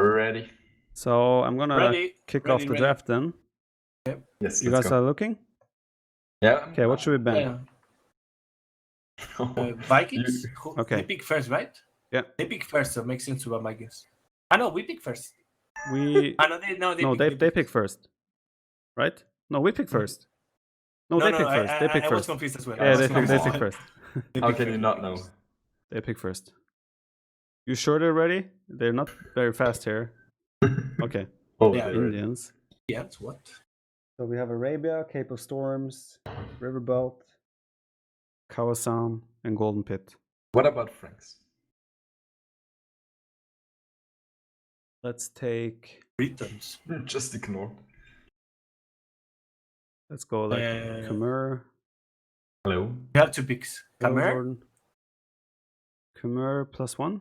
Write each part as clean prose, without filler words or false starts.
We're ready. So I'm gonna kick off the draft then. Yes, You let's guys go. are looking? Yeah. Okay, what should we ban? Yeah. Vikings? Okay. They pick first, right? Yeah. They pick first, so it makes sense to ban Vikings. No, we pick first. We they pick first. Right? No, we pick first. No, they pick first. They pick I was first. confused as well. Yeah, they pick first. How can you not know? They pick first. You sure they're ready? They're not very fast here. Okay. Oh, Yeah. Indians. Yeah, what? So we have Arabia, Cape of Storms, Riverboat, Kawasan, and Golden Pit. What about Franks? Let's take... Britons. Just ignore. Let's go like Khmer. Hello. You have 2 picks. Khmer? Khmer +1.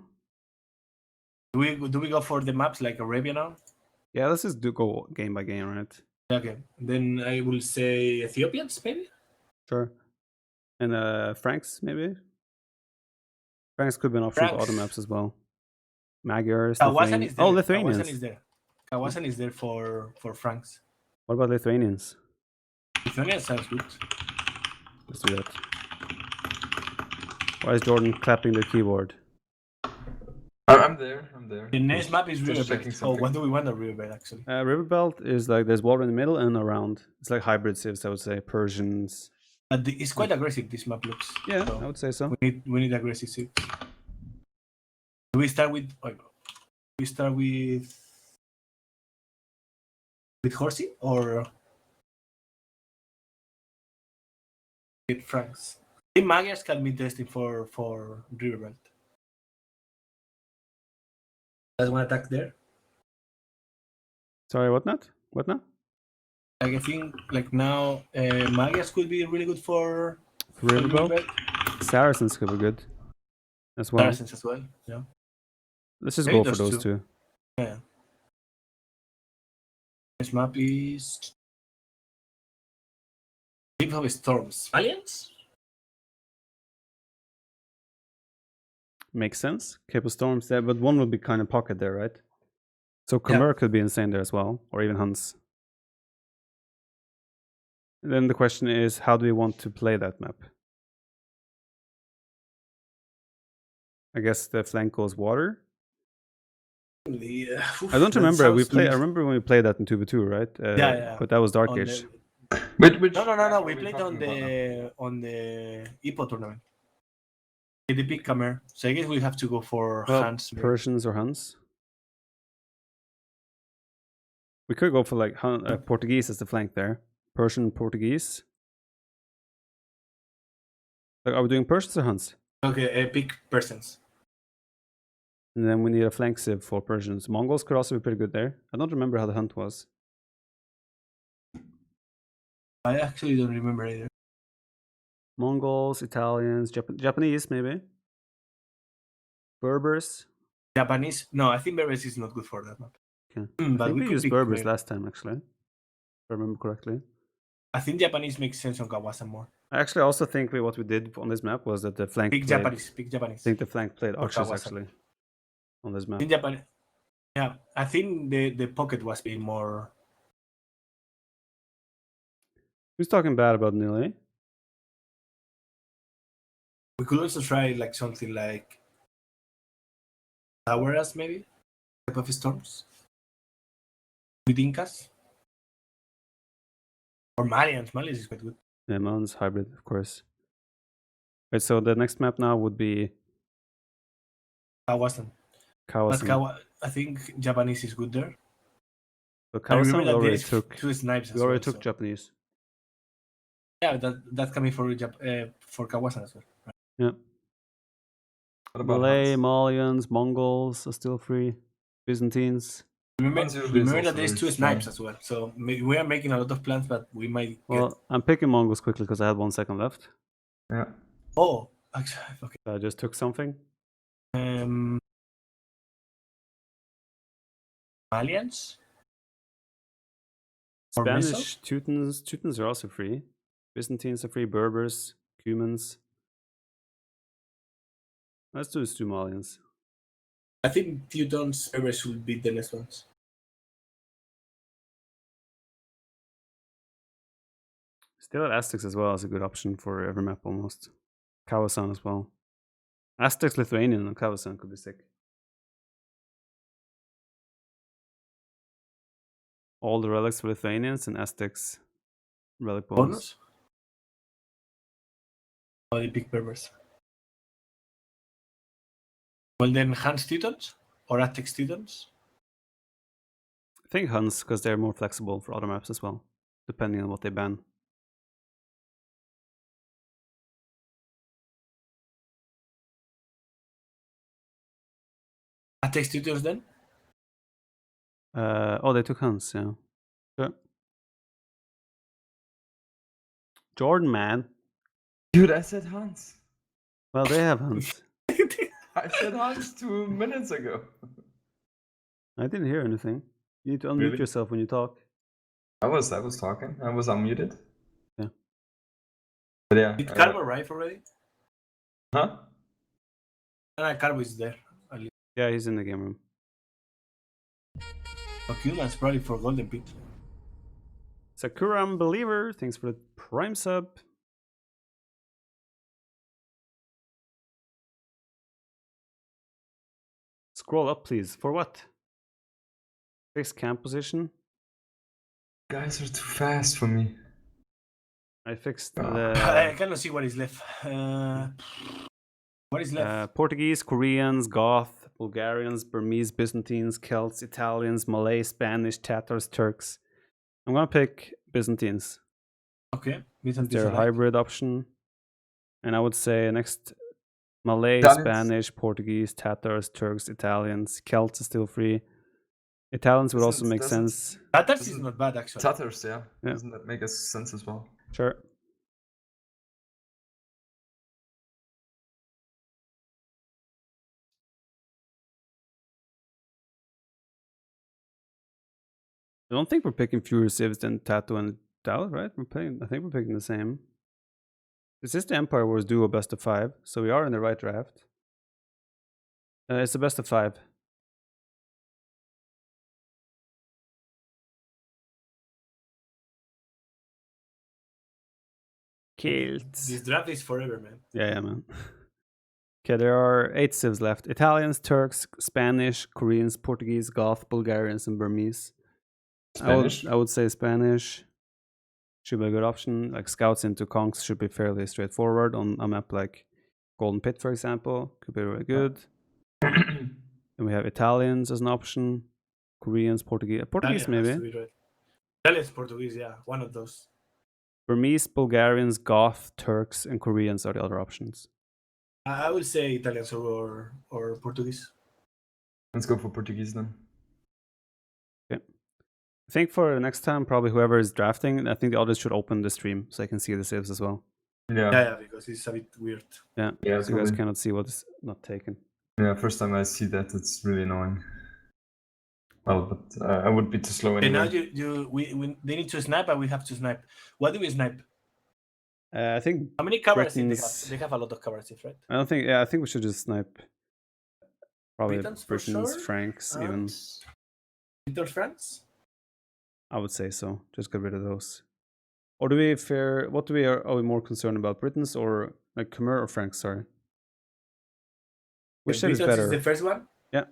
Do we go for the maps like Arabia now? Yeah, let's just go game by game, right? Okay. Then I will say Ethiopians, maybe? Sure. And Franks, maybe? Franks could be an option for other maps as well. Magyars, Kawasan is there. Oh, Lithuanians. Kawasan is there. Kawasan is there for Franks. What about Lithuanians? Lithuanians sounds good. Let's do that. Why is Jordan clapping the keyboard? I'm there. The next map is Just Riverbelt. Oh, what do we want on Riverbelt actually? Riverbelt is like there's water in the middle and around. It's like hybrid civs, I would say. Persians. It's quite aggressive. This map looks. Yeah, so I would say so. We need aggressive civs. Do we start with? We start with Horsey or with Franks? I think Magyars can be interesting for Riverbelt. That's one attack there. Sorry, what not? What now? Like I think like now Magyars could be really good for Riverbelt. Saracens could be good as well. Saracens as well. Yeah. Let's just go for those two. Yeah. This map is Cape of Storms. Aliens? Makes sense. Cape of Storms there, but one would be kind of pocket there, right? So Khmer could be insane there as well, or even Huns. And then the question is, how do we want to play that map? I guess the flank goes water. Yeah. I don't remember. I remember when we played that in 2v2, right? Yeah. But that was Darkish. No. We played on the IPO tournament. The big Khmer. So I guess we have to go for Huns. Persians or Huns. We could go for like Portuguese as the flank there. Persian, Portuguese. Like, are we doing Persians or Huns? Okay, pick Persians. And then we need a flank civ for Persians. Mongols could also be pretty good there. I don't remember how the hunt was. I actually don't remember either. Mongols, Italians, Japanese maybe. Berbers. Japanese? No, I think Berbers is not good for that map. Okay. But I think we used Berbers last time actually, if I remember correctly. I think Japanese makes sense on Kawasan more. I actually also think what we did on this map was that the flank Pick Japanese. I think the flank played Archers actually on this map. In Japan, yeah, I think the pocket was being more. Who's talking bad about Nile? We could also try like something like Tawaras maybe, Cape of Storms with Incas or Malians. Malians is quite good. Yeah, Malians hybrid, of course. Right, so the next map now would be Kawasan. But I think Japanese is good there. But Kawasan already took 2 snipes. We already took Japanese. Yeah, that's coming for Kawasan as well. Right? Yeah. Malay, Malians, Mongols are still free. Byzantines. Remember that there's 2 snipes as well. So we are making a lot of plans, but we might. I'm picking Mongols quickly because I had 1 second left. Yeah. Oh, actually, okay. I just took something. Malians? Spanish Teutons are also free. Byzantines are free. Berbers, Cumans. Let's do Malians. I think Teutons ever should beat the next ones. Still, Aztecs as well is a good option for every map almost. Kawasan as well. Aztecs, Lithuanian, and Kawasan could be sick. All the relics for Lithuanians and Aztecs relic bonus. Oh, they pick MaMBas. Well, then Hans Teutons or Aztecs Teutons? I think Huns, because they're more flexible for other maps as well, depending on what they ban. Aztecs Teutons then? Oh, they took Huns, yeah. Sure. Jordan, man. Dude, I said Hans. Well, they have Huns. I said Hans 2 minutes ago. I didn't hear anything. You need to unmute Really? yourself when you talk. I was talking. I was unmuted. Yeah. But yeah. Did Carbo arrive already? Huh? No, Carbo is there. Yeah, he's in the game room. Oculans probably for Golden Pit. Sakura Unbeliever, thanks for the Prime sub. Scroll up, please. For what? Fixed camp position. Guys are too fast for me. I fixed I cannot see what is left. What is left? Portuguese, Koreans, Goth, Bulgarians, Burmese, Byzantines, Celts, Italians, Malay, Spanish, Tatars, Turks. I'm gonna pick Byzantines. Okay. They're a hybrid option. And I would say next Malay, Italians. Spanish, Portuguese, Tatars, Turks, Italians. Celts is still free. Italians would also make sense. Tatars is not bad actually. Tatars, yeah. Yeah. Doesn't that make sense as well? Sure. I don't think we're picking fewer civs than Tato and Dallas, right? I think we're picking the same. This is the Empire Wars duo best of 5, so we are in the right draft. It's the best of 5. Kilts. This draft is forever, man. Yeah, man. Okay, there are 8 civs left. Italians, Turks, Spanish, Koreans, Portuguese, Goth, Bulgarians, and Burmese. Spanish? I would say Spanish should be a good option. Like scouts into conks should be fairly straightforward on a map like Golden Pit, for example. Could be really good. Then we have Italians as an option. Koreans, Portuguese maybe. Italians, Portuguese, yeah, one of those. Burmese, Bulgarians, Goth, Turks, and Koreans are the other options. I would say Italians or Portuguese. Let's go for Portuguese then. Okay. I think for the next time, probably whoever is drafting, I think the others should open the stream so I can see the saves as well. Yeah, because it's a bit weird. Yeah, so you guys cannot see what is not taken. Yeah, first time I see that, it's really annoying. Well, but I would be too slow anyway. And now they need to snipe, and we have to snipe. What do we snipe? I think. How many covers Britons, they have? They have a lot of covers, right? I don't think. Yeah, I think we should just snipe. Probably Britons, Britons, Franks, even. Britons, Franks? I would say so. Just get rid of those. Or do we fair? What do we are we more concerned about? Britons or like Khmer or Franks? Sorry. Which side is better? Is the first one? Yeah.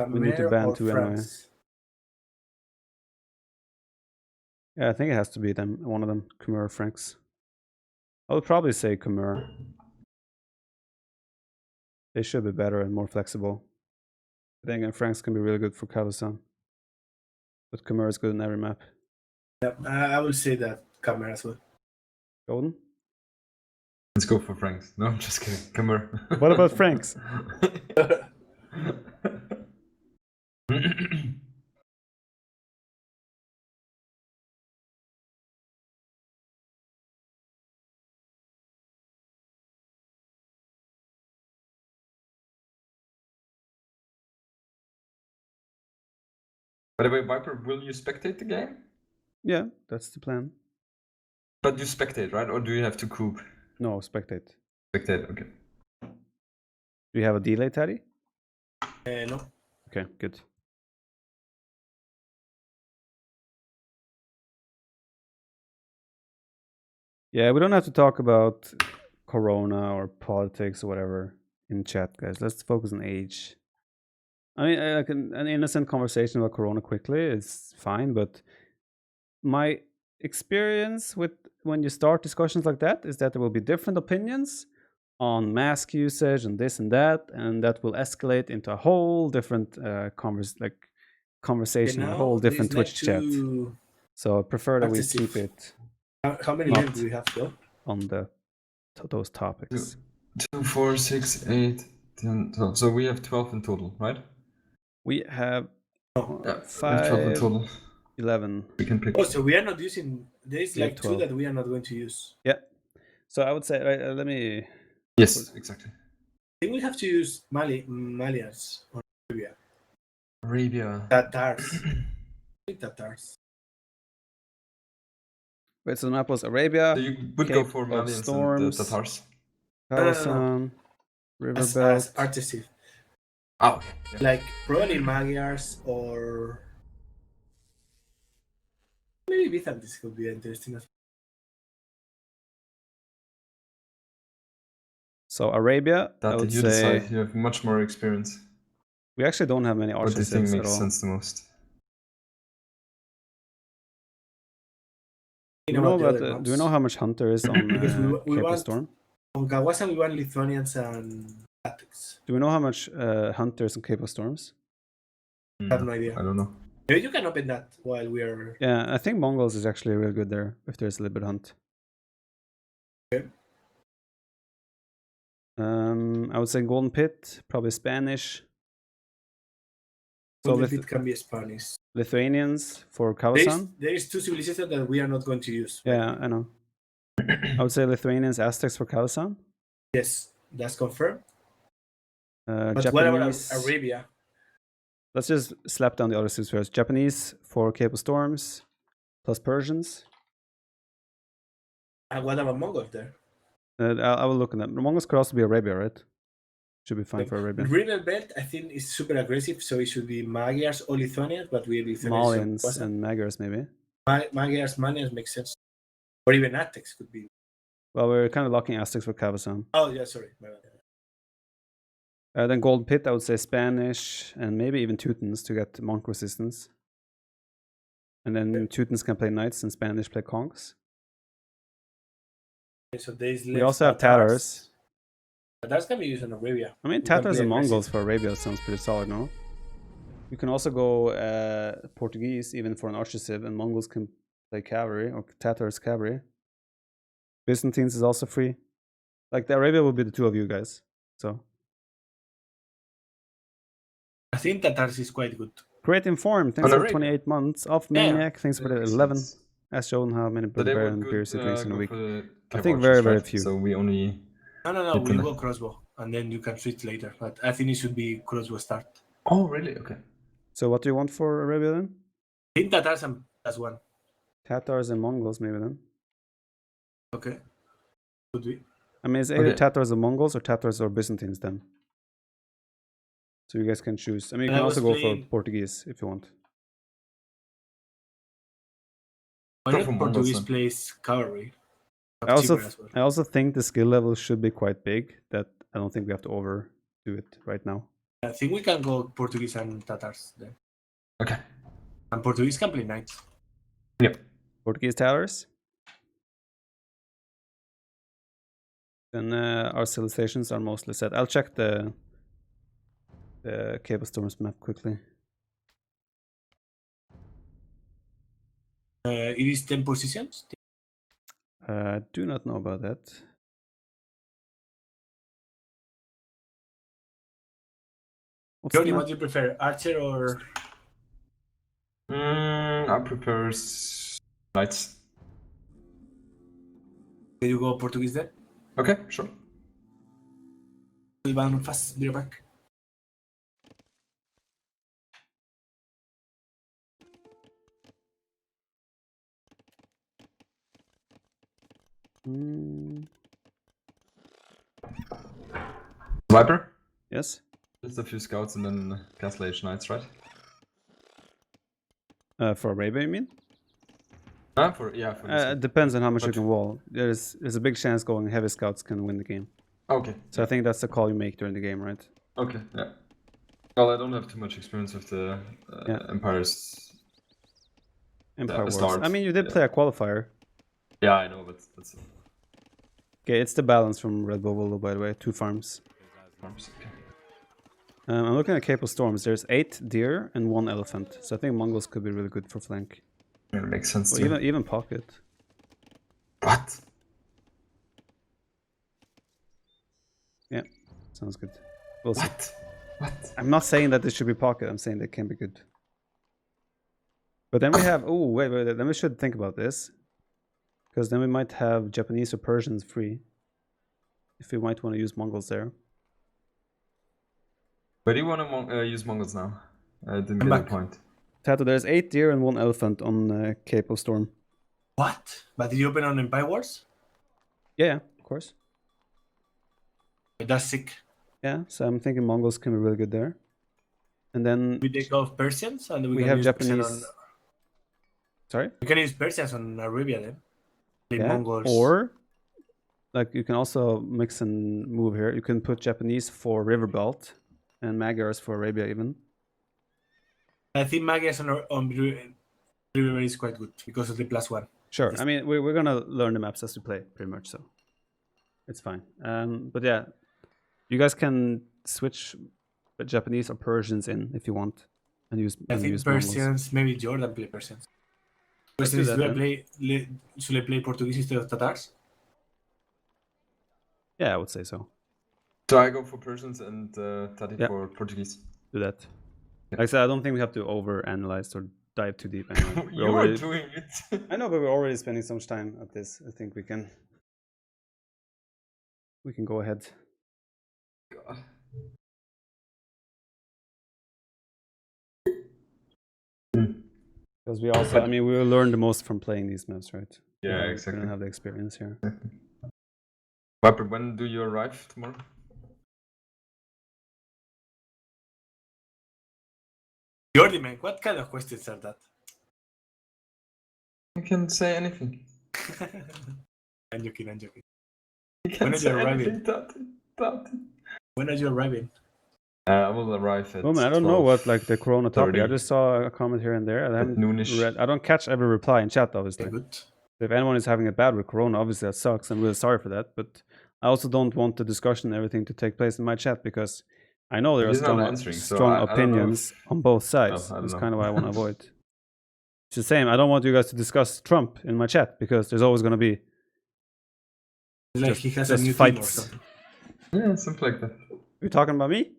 We need to ban 2 anyway. Yeah, I think it has to be them. One of them, Khmer or Franks. I would probably say Khmer. They should be better and more flexible. I think Franks can be really good for Kazakhstan. But Khmer is good in every map. Yeah, I would say that Khmer as well. Golden? Let's go for Franks. No, I'm just kidding. Khmer. What about Franks? By the way, Viper, will you spectate the game? Yeah, that's the plan. But you spectate, right? Or do you have to coop? No, spectate. Spectate, okay. Do you have a delay, Teddy? No. Okay, good. Yeah, we don't have to talk about Corona or politics or whatever in chat, guys. Let's focus on age. I mean, an innocent conversation about Corona quickly is fine, but my experience with when you start discussions like that is that there will be different opinions on mask usage and this and that will escalate into a whole different conversation, a whole different Twitch chat. So I prefer that we keep it. How many not left do we have though? on those topics. 2, 4, 6, 8, 10, 12. So we have 12 in total, right? We have Yeah, we have 12 in 5, total. 11. We can pick. Oh, so we are not using. There's Yeah, like 12. 2 that we are not going to use. Yeah. So I would say, let me. Yes, exactly. I think we have to use Malians or Arabia. Arabia. Tatars. Tatars. Wait, so the map was Arabia. So you would Cape go for of Malians and Storms. Tatars? Khalistan, As Riverbelt. artistic. Oh, okay. Yeah. Like probably Magyars or maybe Byzantines could be interesting. So Arabia, I That would you say decide. You have much more experience. we actually don't have many What do you think archer at makes all. sense the most? Do we know how much hunter is on we Cape of want- Storm? On Kawasan, we want Lithuanians and Aztecs. Do we know how much hunter is on Cape of Storms? I have no idea. I don't know. Maybe you can open that while we are. Yeah, I think Mongols is actually real good there if there's a little bit of hunt. Okay. I would say Golden Pit, probably Spanish. So Golden Pit can be Spanish. Lithuanians for Kawasan. There is 2 civilizations that we are not going to use. Yeah, I know. I would say Lithuanians, Aztecs for Kawasan. Yes, that's confirmed. But what about Japanese. Arabia? Let's just slap down the other cities first. Japanese for Cape of Storms, plus Persians. And what about Mongols there? I will look at that. The Mongols could also be Arabia, right? Should be fine for Arabia. River Belt, I think, is super aggressive, so it should be Magyars or Lithuanians, but we have Malians and Magyars, maybe. Magyars, Malians makes sense. Or even Aztecs could be. Well, we're kind of locking Aztecs for Kawasan. Oh, yeah, sorry. My bad. Then Golden Pit, I would say Spanish and maybe even Teutons to get monk resistance. And then Teutons can play knights and Spanish play conks. Okay, so there's We also have Tatars. Tatars can be used in Arabia. I mean, You can Tatars play and Mongols aggressive. for Arabia sounds pretty solid, no? You can also go Portuguese even for an archer-civ, and Mongols can play cavalry, or Tatars cavalry. Byzantines is also free. Like, the Arabia will be the 2 of you guys. So I think Tatars is quite good. Great informed. Thanks On for Arabia. 28 months. Off Maniac. Thanks for the 11. Sense. As shown how many So they barbarian would beers he drinks in a go week. for the I Cav think archers, very, very right? few. So we only. No, we Depend- go crossbow, and then you can switch later. But I think it should be crossbow start. Oh, really? Okay. So what do you want for Arabia then? I think Tatars and that's one. Tatars and Mongols maybe then. Okay. Could be. I mean, it's either Okay. Tatars or Mongols or Tatars or Byzantines then. So you guys can choose. I mean, you And can I also was go playing- for Portuguese if you want. Why Go not for Mongols Portuguese then. plays cavalry? I also think the skill level should be quite big. That I don't think we have to overdo it right now. I think we can go Portuguese and Tatars then. Okay. And Portuguese can play knights. Portuguese Tatars. Then our civilizations are mostly set. I'll check the Cape of Storms map quickly. It is 10 positions. Do not know about that. What's the Johnny, map? what do you prefer, archer or? I prefer knights. Can you go Portuguese then? Okay, sure. Ivan, fast, be right back. Mm, Viper. yes. Let's just a few scouts and then Castle Age Knights, right? For Arabia, you mean? For this It game. depends on how much you But- can wall. There's a big chance going heavy scouts can win the game. Okay. So I think that's the call you make during the game, right? Okay, yeah. Well, I don't have too much experience with the Yeah. Empires. Empire Wars. start, I mean, you did yeah. play a qualifier. Yeah, I know, but that's Okay, it's the balance from Red Bull, by the way. 2 farms. okay. I'm looking at Cape of Storms. There's 8 deer and 1 elephant. So I think Mongols could be really good for flank. Yeah, it makes sense. Or to me. even pocket. What? Yeah, sounds good. We'll see. What? I'm not saying that this should be pocket. I'm saying they can be good. But then we have... Oh, wait. Then we should think about this. Because then we might have Japanese or Persians free. If we might want to use Mongols there. Where do you want to use Mongols now? I didn't I'm get back. the point. Tato, there's 8 deer and 1 elephant on Cape of Storm. What? But did you open on Empire Wars? Yeah, of course. That's sick. Yeah, so I'm thinking Mongols can be really good there. And then We take off Persians and we we can have use Japanese... Persian Sorry? we can use Persians on Arabia then. The Yeah, Mongols. or like you can also mix and move here. You can put Japanese for River Belt and Magyars for Arabia even. I think Magias on River is quite good because of the +1. Sure. Yes. I mean, we're gonna learn the maps as we play, pretty much. So it's fine. But yeah, you guys can switch Japanese or Persians in if you want, and use. I and think use Mongols. Persians, maybe Jordan play Persians. Let's do Persians, that should I play Portuguese instead of Tatars? Yeah, I would say so. So I go for Persians and Tati Yeah. for Portuguese. Do that. Like I said, I don't think we have to overanalyze or dive too deep. Anyway. You are doing it. I know, but we're already spending so much time at this. I think we can go ahead. God. Because we also, I mean, we will learn the most from playing these maps, right? Yeah, We exactly. don't have the experience here. Viper, when do you arrive tomorrow? Jordi, man, what kind of questions are that? You can say anything. I'm joking. You can When are say you arriving? anything, Tati. When are you arriving? I will arrive at Oh man, I don't know what like the Corona topic. I 30. just saw a comment here and there. I haven't noonish. read. I don't catch every reply in chat, obviously. Okay, good. If anyone is having it bad with Corona, obviously that sucks. I'm really sorry for that. But I also don't want the discussion and everything to take place in my chat because I know there are He's not strong, answering, so strong I don't know opinions if- on both sides. I don't That's know. kind of what I want to avoid. It's the same. I don't want you guys to discuss Trump in my chat because there's always going to be It's like Just- he has a just new team or fights. something. Yeah, something like that. You're talking about me?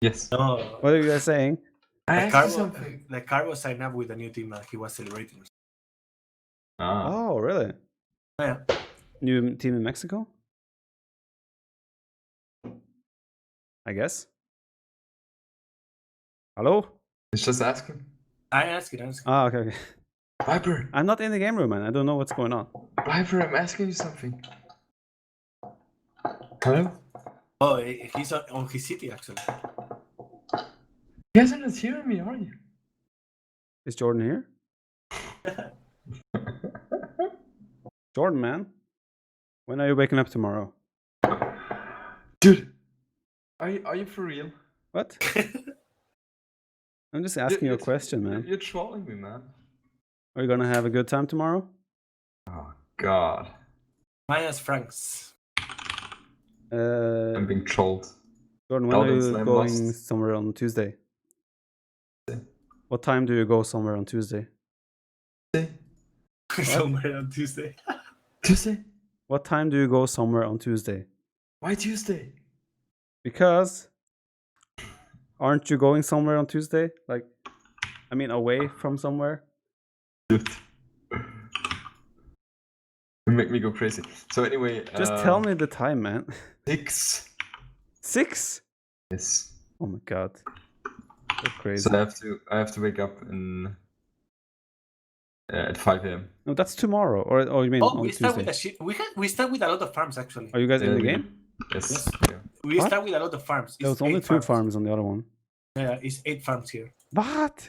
Yes. No, What are you guys saying? the Carbo signed up with a new team and he was celebrating. Ah. Oh, really? Yeah. New team in Mexico? I guess. Hello? It's just asking. I asked it. Ah, okay. Viper, I'm not in the game room, man. I don't know what's going on. Viper, I'm asking you something. Hello? Oh, he's on his city actually. You guys are not hearing me, are you? Is Jordan here? Jordan, man. When are you waking up tomorrow? Dude, are you for real? What? I'm just asking you a question, man. You're trolling me, man. Are you gonna have a good time tomorrow? Oh, God. Minus francs. I'm being trolled. Jordan, when are Elden you Slam going lost. somewhere on Tuesday? What time do you go somewhere on Tuesday? Somewhere on Tuesday. Tuesday? What time do you go somewhere on Tuesday? Why Tuesday? Because aren't you going somewhere on Tuesday? Like, I mean, away from somewhere? Dude. You make me go crazy. So anyway, Just tell me the time, man. 6. 6? Yes. Oh my god. That's crazy. So I have to wake up at 5 a.m. No, that's tomorrow. Or you mean Oh, on we start Tuesday? with a shit. We start with a lot of farms actually. Are you guys in the game? Yes. Yes. Yeah. We What? start with a lot of farms. There was only 2 farms on the other one. Yeah, it's 8 farms here. What?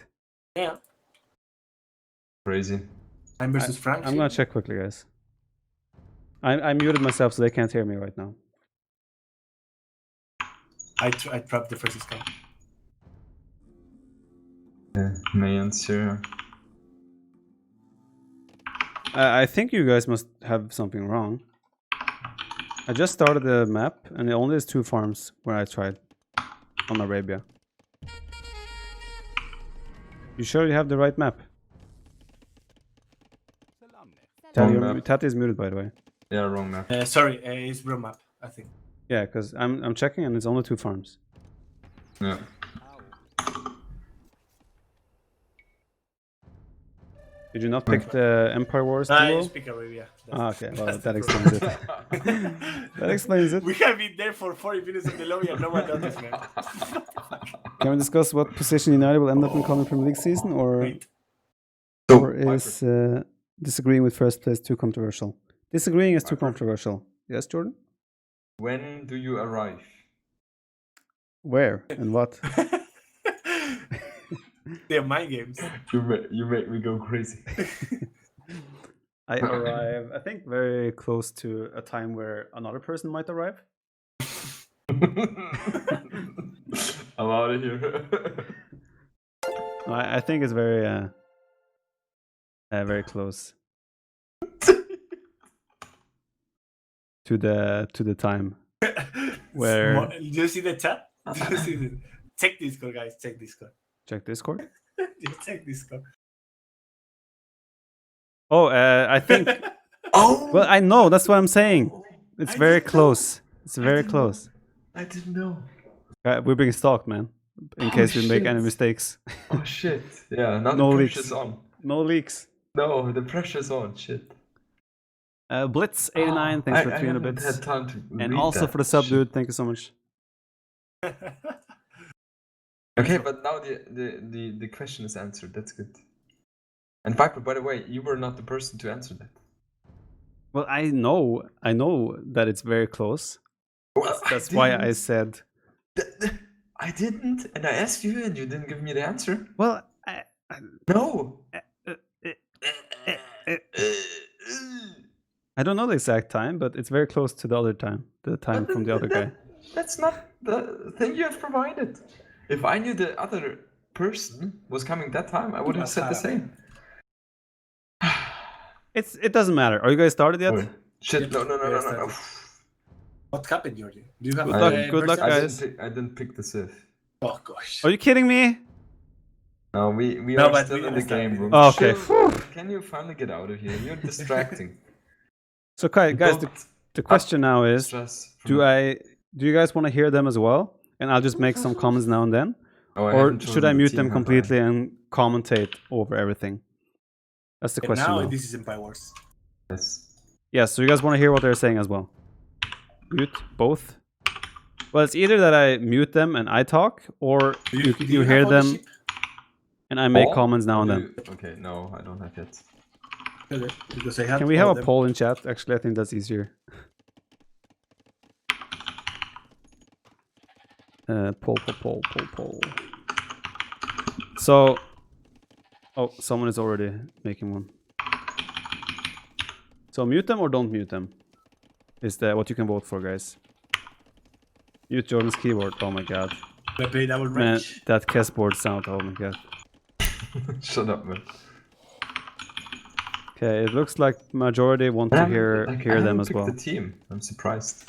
Yeah. Crazy. I'm versus Frank. I'm gonna check quickly, guys. I muted myself so they can't hear me right now. I trapped the first scout. Yeah, Mayans here. I think you guys must have something wrong. I just started the map and it only has 2 farms where I tried on Arabia. You sure you have the right map? Tati is muted, by the way. Yeah, wrong map. Sorry, it's bro map, I think. Yeah, because I'm checking and it's only 2 farms. Yeah. Did you not pick the Empire Wars I duo? speak Arabia. Okay, well that's that the explains it. problem. That explains it. We have been there for 40 minutes of the lobby and no one noticed, man. Can we discuss what position United will end up in coming Premier League season, or Wait. is disagreeing with first place too controversial? Disagreeing is too controversial. Yes, Jordan? When do you arrive? Where and what? They're mind games. You make me go crazy. I arrive, I think, very close to a time where another person might arrive. I'm out of here. I think it's very, very close to the time where. Do you see the chat? Do you see the... Check Discord, guys. Check Discord. Check Discord. Just check Discord. Oh, I think. Oh. Well, I know. That's what I'm saying. It's very close. It's very close. I didn't know. We're being stalked, man. In case we make any shit. mistakes. Oh shit. Yeah, now No the leaks. pressure's on. No leaks. No, the pressure's on. Shit. Blitz 89, thanks for 300 haven't bits. had time to And read also that. for the sub, Shit. dude. Thank you so much. Okay, but now the question is answered. That's good. And Viper, by the way, you were not the person to answer that. Well, I know that it's very close. Well, That's why I said. I didn't, and I asked you, and you didn't give me the answer. Well, No. I don't know the exact time, but it's very close to the other time. The time from the other guy. That's not the thing you have provided. If I knew the other person was coming that time, I would have said the same. It doesn't matter. Are you guys started yet? Oh, shit! No. What happened, Jordi? Do you have Good a luck- good luck, versus- guys. I didn't pick the Sith. Oh gosh. Are you kidding me? No, we No, are but still we in the understand. game room. Oh, okay. Chill. Can you finally get out of here? You're distracting. So, guys, Don't the question now is: stress. Do you guys want to hear them as well? And I'll just make some comments now and then, Oh, I or haven't should chosen I the mute team, them have I? completely and commentate over everything? That's the And question. now Now. this is Empire Wars. Yes. Yeah, so you guys want to hear what they're saying as well? Mute both. Well, it's either that I mute them and I talk, or you Do hear have all the them ship? and I make All? comments now and Do then. you- Okay, no, I don't have yet. Okay, because I have Can we all have of a them. poll in chat? Actually, I think that's easier. Poll. So, oh, someone is already making one. So mute them or don't mute them is what you can vote for, guys. Mute Jordan's keyboard. Oh my god, I play double man, range. that chessboard sound. Oh my god. Shut up, man. Okay, it looks like majority want to hear them as well. The team. I'm surprised.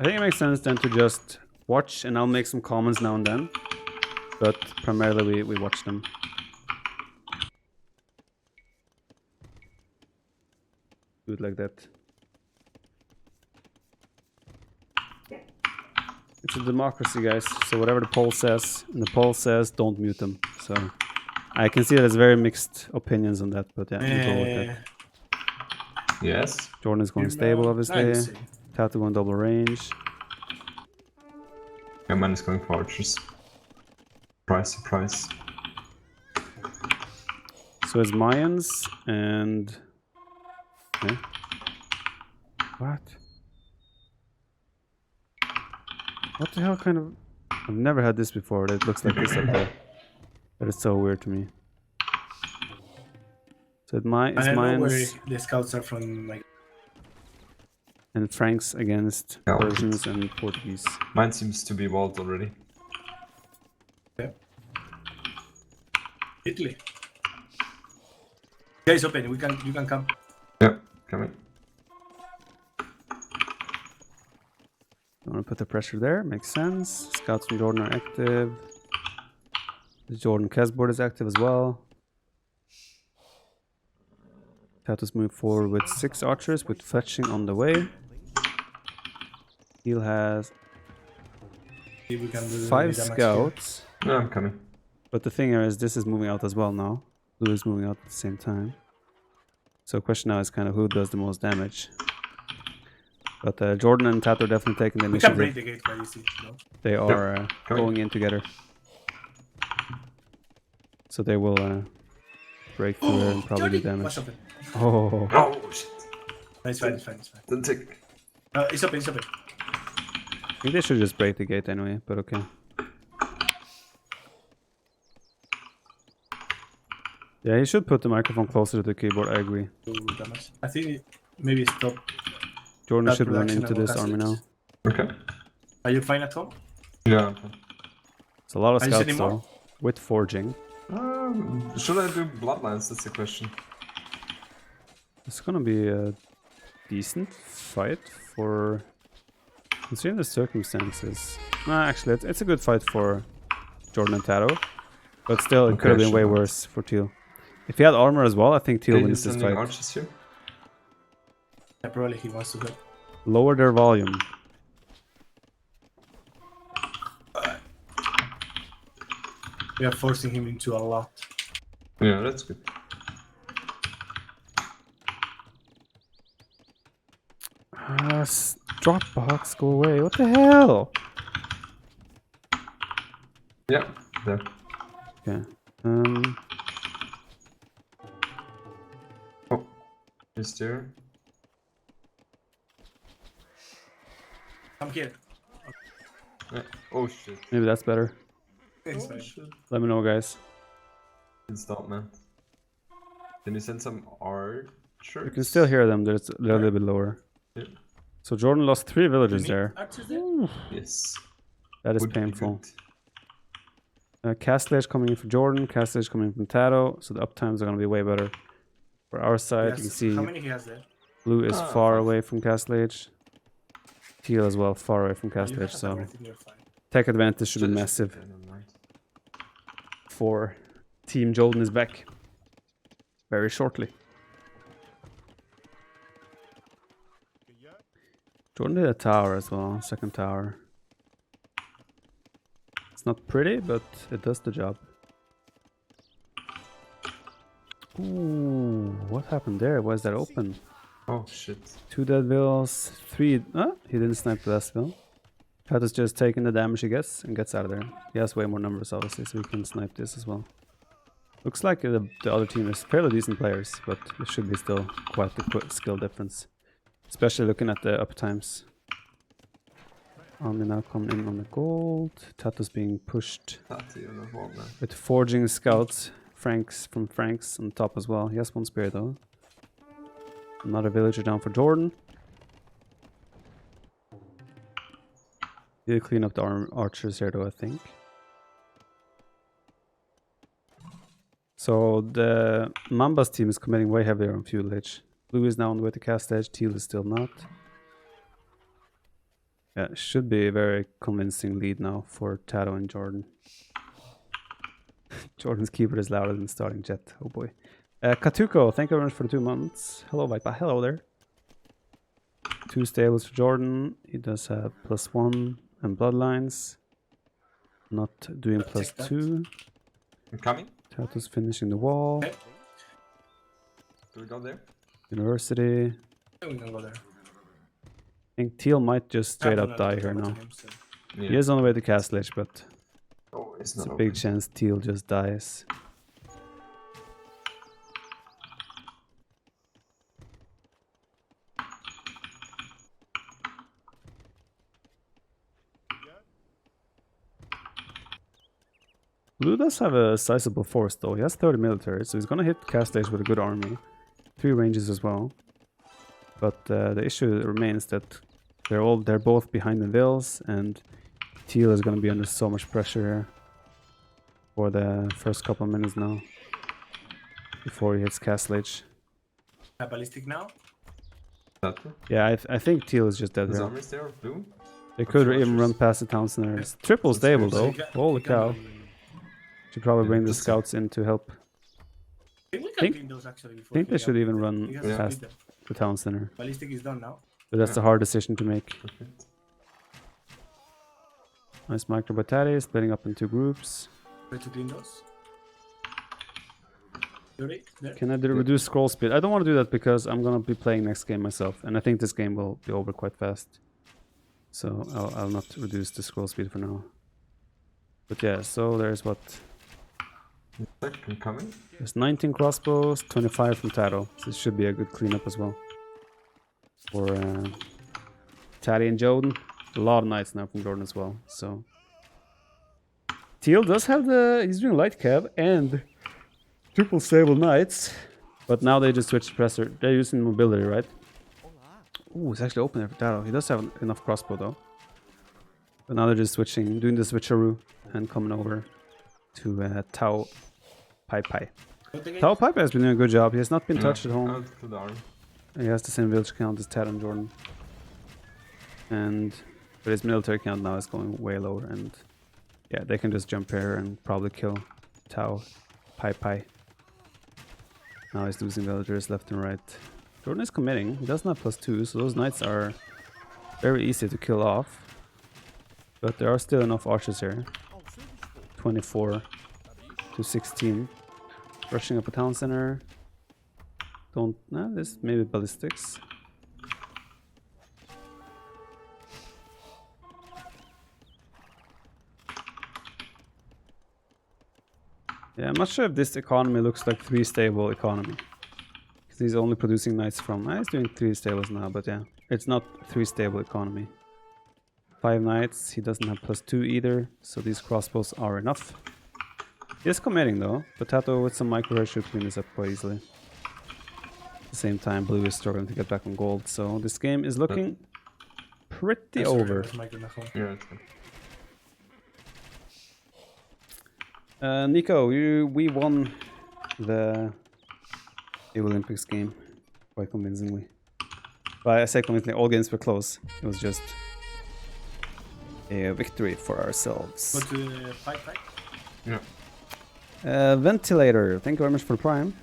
I think it makes sense then to just watch, and I'll make some comments now and then. But primarily we watch them. Do it like that. It's a democracy, guys. So whatever the poll says, and the poll says, don't mute them. So I can see that there's very mixed opinions on that, but yeah, we'll go with that. Yes. Jordan is going stable, obviously. Nice. Tatu going double range. Yeah, man is going for archers. Surprise. So it's Mayans and... Okay. What? What the hell kind of... I've never had this before. It looks like this up there. That is so weird to me. So it's I don't know where mines the scouts are from. Like, and Franks against Yeah. Persians and Portuguese. Mine seems to be walled already. Italy. Guys, open. You can come. Yeah, coming. I want to put the pressure there. Makes sense. Scouts from Jordan are active. The Jordan chessboard is active as well. Tatus move forward with 6 archers with fetching on the way. He'll has See if we can do 5 the damage scouts. Yeah, I'm coming. But the thing here is this is moving out as well now. Blue is moving out at the same time. So the question now is kind of who does the most damage. But Jordan and Tato are definitely taking the We can break initiative. the gate quite easy. No? They are Coming. going in together. So they will break through there and probably do What's damage. open? Oh, Oh shit! No, it's fine. It's fine. It's fine. Don't take. It's open. It's open. I think they should just break the gate anyway, but okay. Yeah, he should put the microphone closer to the keyboard, I agree. Do damage. I think maybe stop. Jordan That should run production into and this army now. castle. Okay. Are you fine at home? Yeah. I'm fine. It's a lot of Are you scouts sending more? though, with forging. Should I do bloodlines? That's the question. It's gonna be a decent fight for... Considering the circumstances. Nah, actually, it's a good fight for Jordan and Tato. But still, it Okay, could have been way sure. worse for Teal. If he had armor as well, I think Teal Okay, wins he's this sending fight. archers here. Yeah, probably he wants to go. Lower their volume. We are forcing him into a lot. Yeah, that's good. Dropbox, go away. What the hell? Yeah, there. Okay. Oh, is there? I'm here. Yeah. Oh shit. Maybe that's better. It's Oh fine. shit. Let me know, guys. It's stop, man. Can you send some archers? You can still hear them. They're a little bit lower. Yeah. So Jordan lost 3 You villagers need there. archers there? Yes. That is Would be painful. good. Castlage coming in for Jordan. Castlage coming in from Tato. So the uptimes are going to be way better. For our side, you can see How many he has there? Blue is Ah, far 5. away from Castlage. Teal as well, far away from You Castlage. have So everything, you're fine. tech advantage should be Just- massive yeah, never mind. for Team Jordan is back very shortly. Jordan did a tower as well, second tower. It's not pretty, but it does the job. Ooh, what happened there? Why is that open? Oh shit. 2 dead vills, 3... he didn't snipe the last vill. Tato's just taking the damage he gets and gets out of there. He has way more numbers obviously, so he can snipe this as well. Looks like the other team is fairly decent players, but it should be still quite a skill difference. Especially looking at the uptimes. Only now coming in on the gold. Tato's being pushed Tati on the wall, man. with forging scouts. Franks from Franks on top as well. He has 1 spear though. Another villager down for Jordan. He'll clean up the archers here though, I think. So the MaMBas team is committing way heavier on fuel edge. Blue is now on the way to cast edge, Teal is still not. Yeah, it should be a very convincing lead now for Tato and Jordan. Jordan's keyboard is louder than starting jet. Oh boy. Katuko, thank you very much for the 2 months. Hello, Vipa. Hello there. 2 stables for Jordan. He does have +1 and bloodlines. Not doing Check that. +2. I'm coming. Tato's finishing the wall. Okay. Do we go there? University. We can go there. I think Teal might just straight Tato up die not here damaging now. him, so- Yeah. He is on the way to Castlage, but Oh, it's it's not a open. big chance Teal just dies. Blue does have a sizable force though. He has 30 military, so he's gonna hit Castlage with a good army. 3 ranges as well. But the issue remains that they're both behind the vills, and Teal is gonna be under so much pressure here for the first couple of minutes now before he hits Castlage. Ballistic now? Yeah, I think Teal is just dead His here. army's there, blue? They could Archers. even run past the town centers. Triple stable though. Holy cow. Should probably bring the just- scouts in to help. I think we can Think- clean those actually. Before I think they we should upgrade even them. run We have to past split them. the town center. Ballistic is done now. But that's a hard decision to make. Perfect. Nice micro battalion splitting up in 2 groups. Try to clean those. Yuri, there. Can I reduce scroll speed? I don't want to do that because I'm gonna be playing next game myself, and I think this game will be over quite fast. So I'll not reduce the scroll speed for now. But yeah, so there's what? Second coming. There's 19 crossbows, 25 from Taro. So this should be a good cleanup as well. For Taddy and Jordan. A lot of knights now from Jordan as well. So Teal does have he's doing light cav and triple stable knights. But now they just switch pressure. They're using mobility, right? Ooh, it's actually open there for Taro. He does have enough crossbow though. But now they're just switching, doing the switcheroo and coming over to Tao Pai Pai. Tao Pai Pai has been doing a good job. He has not been touched at home. Out to the arm. He has the same village count as Tad and Jordan. But his military count now is going way lower, and yeah, they can just jump here and probably kill Tao Pai Pai. Now he's losing villagers left and right. Jordan is committing. He doesn't have +2, so those knights are very easy to kill off. But there are still enough archers here. 24 to 16. Rushing up a town center. This maybe ballistics. Yeah, I'm not sure if this economy looks like 3 stable economy. Because he's only producing knights from... he's doing 3 stables now, but yeah. It's not 3 stable economy. 5 knights, he doesn't have +2 either, so these crossbows are enough. He is committing though. Potato with some micro should clean this up quite easily. At the same time, blue is struggling to get back on gold, so this game is looking pretty over. Yeah, it's good. Nico, we won the Olympics game quite convincingly. But I say convincingly, all games were close. It was just a victory for ourselves. Go to fight. Yeah. Ventilator, thank you very much for the prime.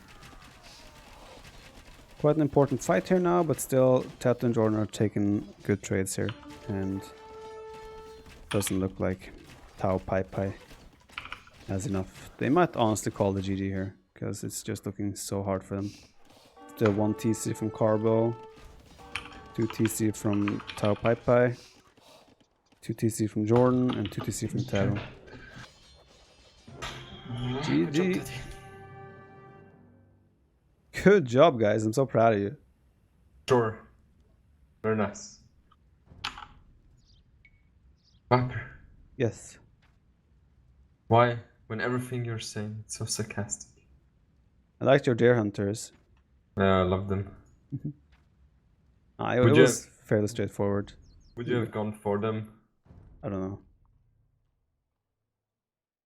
Quite an important fight here now, but still Tato and Jordan are taking good trades here, and doesn't look like Tao Pai Pai has enough. They might honestly call the GG here, because it's just looking so hard for them. Still 1 TC from Carbo, 2 TC from Tao Pai Pai, 2 TC from Jordan, and 2 TC from Taro. GG. Good job, guys. I'm so proud of you. Sure. Very nice. Viper, Yes. why, when everything you're saying, it's so sarcastic? I liked your deer hunters. I love them. It Would was fairly straightforward. Would you have gone for them? I don't know.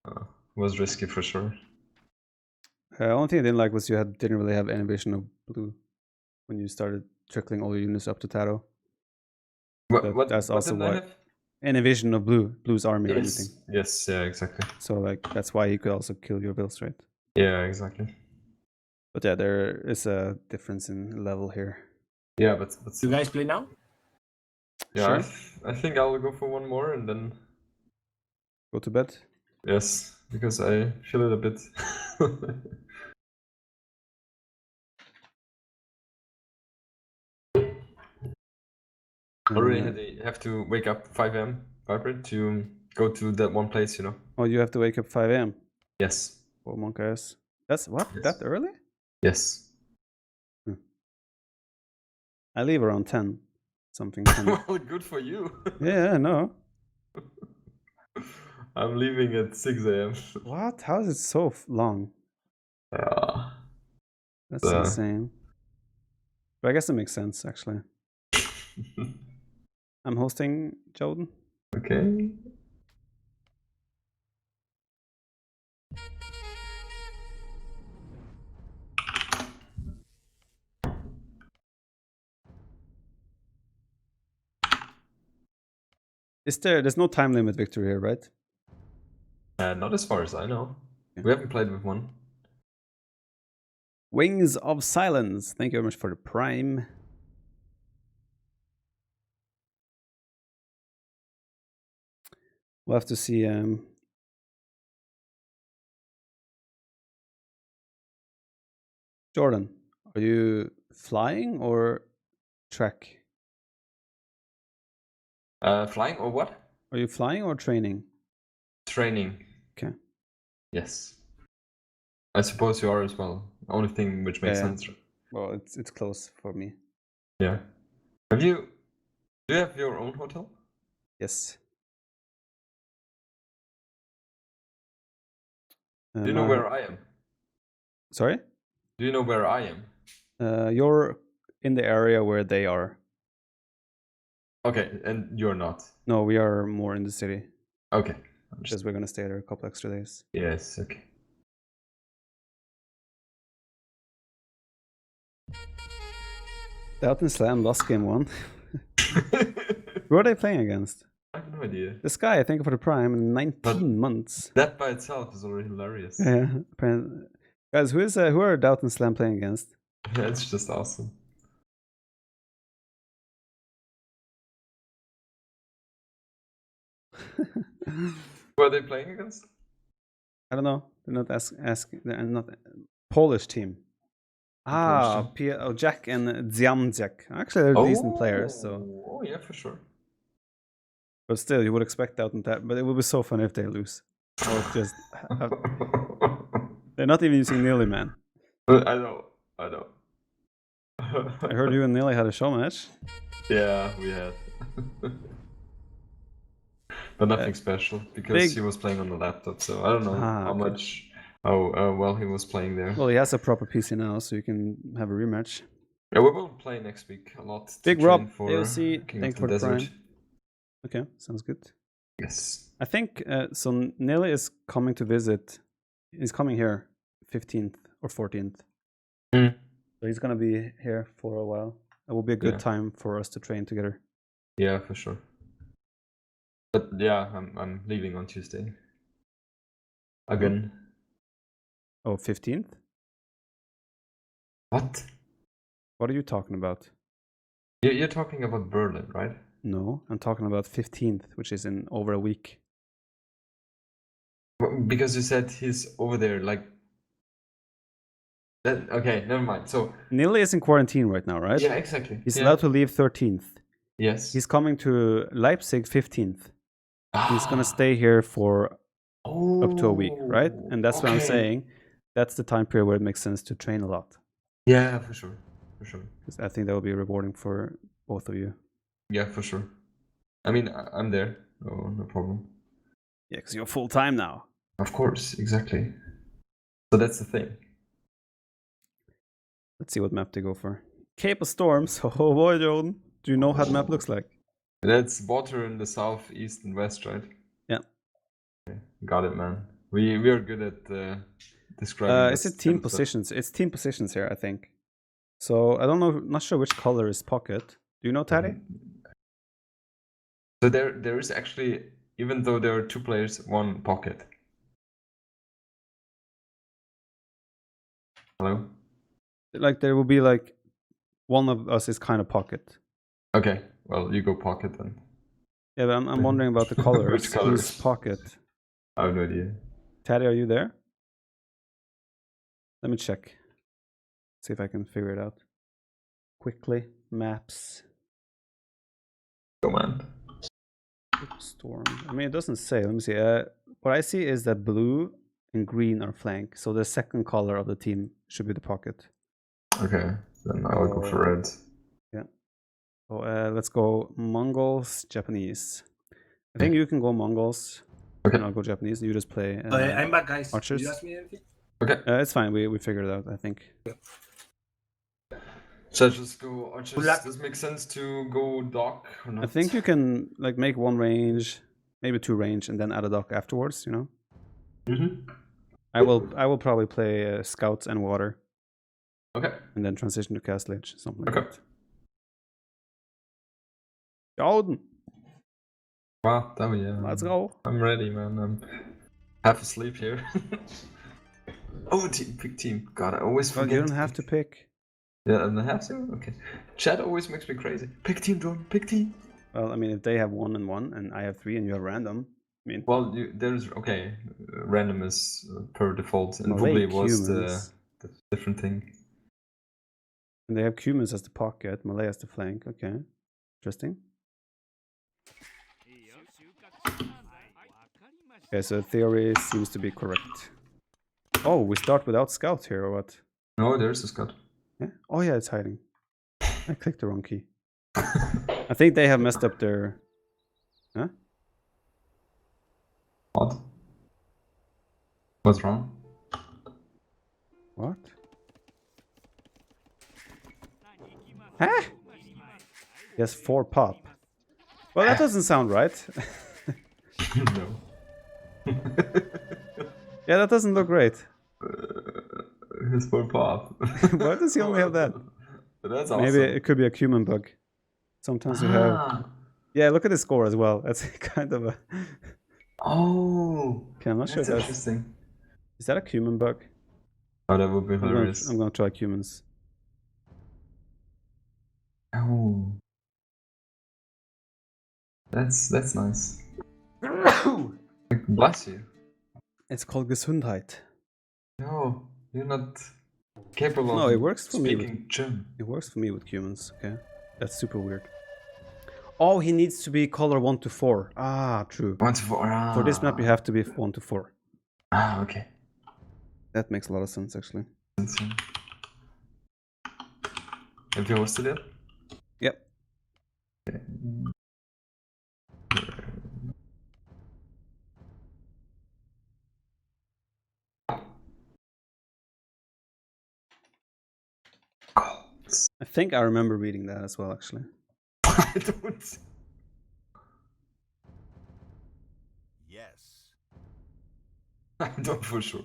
It was risky for sure. The only thing I didn't like was you didn't really have any vision of blue when you started trickling all your units up to Taro. That's also didn't I why. have? Any vision of blue's army or anything. Yes, yeah, exactly. So like that's why he could also kill your vills, right? Yeah, exactly. But yeah, there is a difference in level here. Yeah, but Do you guys play now? yeah, Sure. I think I'll go for one more and then Go to bed. yes, because I feel it a bit. Already have to wake up 5 a.m. Viper to go to that one place, you know. Oh, you have to wake up 5 a.m. Yes. Oh, monk ass. That's what? Yes. That early? Yes. I leave around 10. Something. 10. Well, good for you. Yeah, no. I'm leaving at 6 a.m. What? How is it so long? Yeah. That's insane. But I guess it makes sense, actually. I'm hosting, Jordan. Okay. There's no time limit victory here, right? Not as far as I know. Okay. We haven't played with one. Wings of Silence. Thank you very much for the prime. We'll have to see. Jordan, are you flying or track? Flying or what? Are you flying or training? Training. Okay. Yes. I suppose you are as well. Only thing which makes sense. Well, it's close for me. Yeah. Do you have your own hotel? Yes. Do you know where I am? Sorry? Do you know where I am? You're in the area where they are. Okay, and you're not. No, we are more in the city. Okay. Because we're gonna stay there a couple extra days. Yes, okay. Out in Slam lost game 1. Who are they playing against? I have no idea. This guy, I think, for the prime in 19 months. That by itself is already hilarious. Yeah. Guys, who are Doubt and Slam playing against? It's just awesome. Who are they playing against? I don't know. They're not they're not Polish team. Jack and Dziamdziak. Actually, they're decent players. So. Oh yeah, for sure. But still, you would expect Doubt and that. But it would be so funny if they lose. Or just they're not even using Neely, man. I know. I heard you and Neely had a show match. Yeah, we had. But nothing special because he was playing on the laptop, so I don't know how well he was playing there. Well, he has a proper PC now, so you can have a rematch. Yeah, we will play next week a lot. Big Rob, AOC, thanks for the prime. Okay, sounds good. Yes. I think so. Nelly is coming to visit. He's coming here 15th or 14th. Mm. So he's gonna be here for a while. It will be a good time for us to train together. Yeah, for sure. But yeah, I'm leaving on Tuesday. Again. Oh, 15th? What? What are you talking about? You're talking about Berlin, right? No, I'm talking about 15th, which is in over a week. Because you said he's over there, like... Okay, never mind. So Nili is in quarantine right now, right? Yeah, exactly. He's allowed to leave 13th. Yes. He's coming to Leipzig 15th. He's gonna stay here for up to a week, right? And that's what I'm saying. That's the time period where it makes sense to train a lot. Yeah, for sure. For sure. Because I think that will be rewarding for both of you. Yeah, for sure. I mean, I'm there. No problem. Yeah, because you're full time now. Of course, exactly. So that's the thing. Let's see what map they go for. Cape of Storms. Oh boy, Jordan. Do you know how the map looks like? That's water in the south, east, and west, right? Yeah. Okay. Got it, man. We are good at describing. Is it team positions? It's team positions here, I think. So I don't know. Not sure which color is pocket. Do you know, Taddy? So there is actually, even though there are two players, one pocket. Hello? Like there will be like one of us is kind of pocket. Okay, well you go pocket then. Yeah, but I'm wondering about the colors. Which colors? Who's pocket? I have no idea. Taddy, are you there? Let me check. See if I can figure it out quickly. Maps. Go man. Storm. I mean, it doesn't say. Let me see. What I see is that blue and green are flank. So the second color of the team should be the pocket. Okay, then I'll go for red. Yeah. So let's go Mongols, Japanese. I think you can go Mongols. Okay. And I'll go Japanese. You just play. I'm back, guys. Archers. Did you ask me anything? Okay. It's fine. We figured it out. I think. Should I just go archers? Good luck. Does it make sense to go dock or not? I think you can like make one range, maybe 2 range, and then add a dock afterwards. You know. Mm-hmm. I will probably play scouts and water, Okay. and then transition to castle age, something like Okay. that. Golden. Wow, that yeah. Let's go. I'm ready, man. I'm half asleep here. Oh, pick team. God, I always Well, forget. you don't have to pick. Yeah, and I have to? Okay. Chat always makes me crazy. Pick team, Jordan. Pick team. Well, I mean, if they have 1 and 1, and I have 3, and you have random, I mean, Well, there's okay. Random is per default, and Malay probably was humans. the different thing. And they have Cumans as the pocket, Malay as the flank. Okay, interesting. Okay, so theory seems to be correct. Oh, we start without scout here, or what? No, there's a scout. Yeah. Oh yeah, it's hiding. I clicked the wrong key. I think they have messed up their. Huh? What? What's wrong? What? Huh? Yes, 4 pop. Well, that doesn't sound right. No. Yeah, that doesn't look great. His for pop. Why does he only have that? That's awesome. Maybe it could be a Cuman bug. Sometimes you have. Yeah, look at his score as well. That's kind of a. Oh. Okay, I'm not sure. That's That's interesting. is that a Cuman bug? Oh, that would be hilarious. I'm gonna try Cumans. Oh. That's nice. Bless you. It's called Gesundheit. No, you're not capable No, of it works for me. speaking German. It works for me with Cumans. Okay, that's super weird. Oh, he needs to be color 1 to 4. Ah, true. 1 to 4. Ah. For this map, you have to be 1 to 4. Ah, okay. That makes a lot of sense, actually. Have you hosted it? Yep. Okay. I think I remember reading that as well, actually. I don't. Yes. I don't for sure.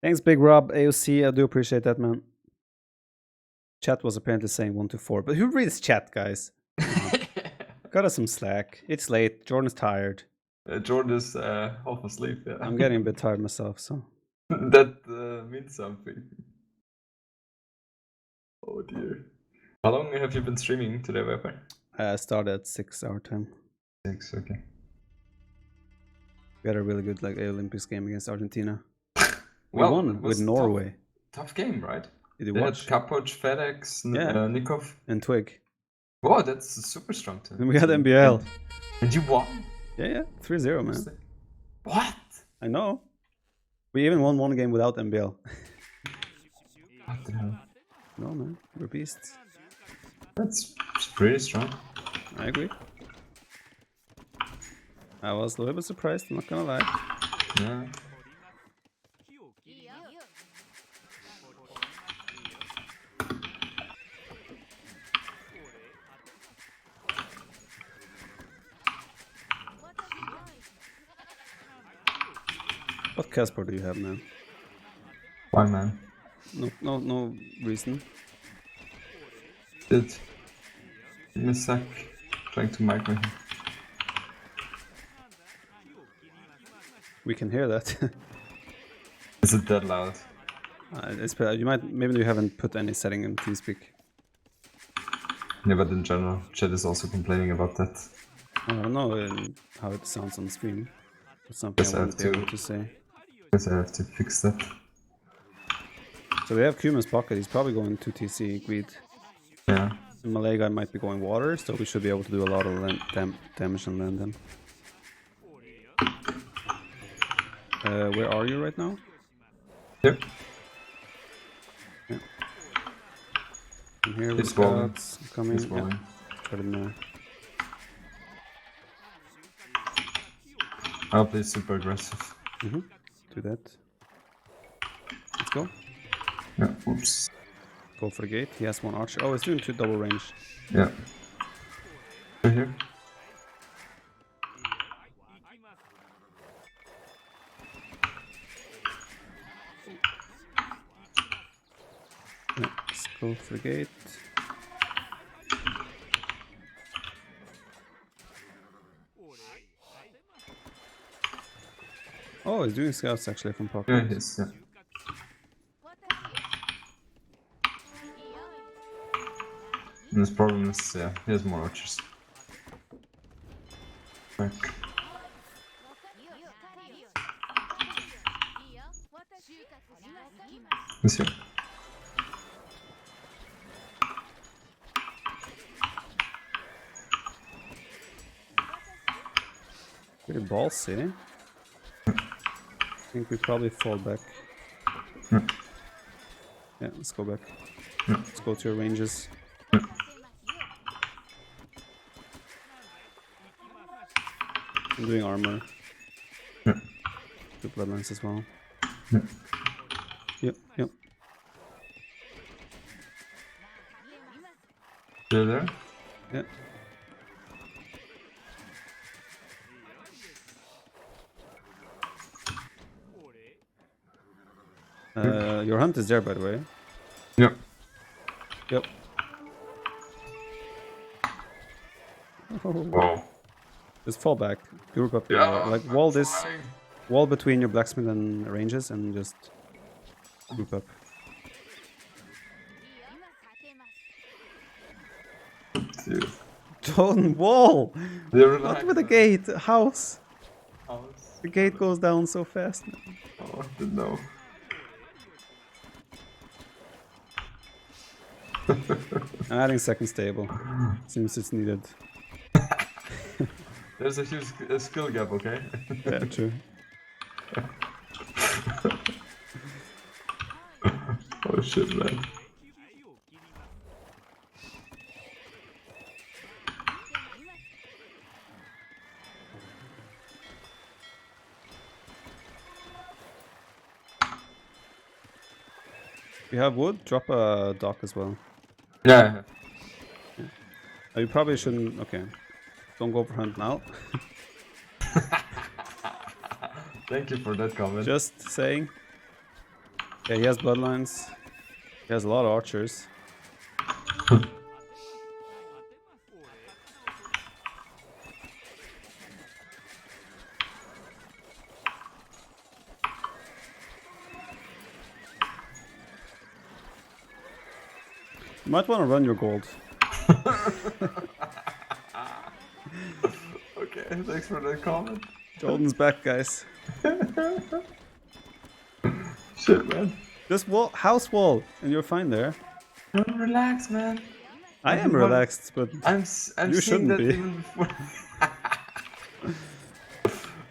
Thanks, Big Rob, AOC. I do appreciate that, man. Chat was apparently saying 1 to 4. But who reads chat, guys? Got us some slack. It's late. Jordan's tired. Jordan is half asleep. Yeah. I'm getting a bit tired myself, so. That means something. Oh dear. How long have you been streaming today, Weber? I started at 6 our time. 6, okay. We had a really good like Olympics game against Argentina. We Well, won it was with Norway. Tough game, right? Did you They had watch? Kapoc, FedEx, Yeah. Nikov. And Twig. Wow, that's a super strong team. And we had MBL. And you won? Yeah, 3-0, man. What? I know. We even won 1 game without MBL. What the hell? No, man. We're beasts. That's pretty strong. I agree. I was a little bit surprised, I'm not gonna lie. Yeah. What Casper do you have, man? Why, man? No reason. Did. Give me a sec. Trying to mic me. We can hear that. Is it that loud? You might, maybe you haven't put any setting in TeamSpeak. Yeah, but in general, chat is also complaining about that. I don't know how it sounds on stream. That's something Guess I I wouldn't be have to- able to say. Guess I have to fix that. So we have Cuman's pocket. He's probably going 2 TC greed. Yeah. The Malay guy might be going water, so we should be able to do a lot of damage on land then. Where are you right now? Yep. I'm here with It's rolling. scouts coming. It's rolling. Put him there. I'll play super aggressive. Do that. Let's go. Yeah, oops. Go for the gate. He has one archer. Oh, he's doing 2 double range. Yeah. Right here. Yeah, let's go for the gate. Oh, he's doing scouts actually from pocket. Yeah, he is, yeah. And his problem is, yeah, he has more archers. Back. He's here. Pretty ballsy. I think we probably fall back. Yeah. Yeah, let's go back. Yeah. Let's go to your ranges. Yeah. I'm doing armor. Yeah. Do bloodlines as well. Yeah. Yep, yep. You're there? Yeah. Your hunt is there, by the way. Yep. Yep. Oh. Whoa. Just fall back. Group up. Yeah, Like I'm wall this. flying. Wall between your blacksmith and ranges, and just group up. Dude. Don't wall. They're Not with the gate. House. House. The gate goes down so fast. Man. Oh, I didn't know. Adding second stable. Seems it's needed. There's a huge skill gap, okay? Yeah, true. Oh shit, man. If you have wood, drop a dock as well. Yeah. You probably shouldn't. Okay. Don't go for hunt now. Thank you for that comment. Just saying. Yeah, he has bloodlines. He has a lot of archers. You might want to run your gold. Okay, thanks for that comment. Golden's back, guys. Shit, man. Just wall, house wall, and you're fine there. No, relax, man. I am relaxed, but I'm you seeing shouldn't that be. even before.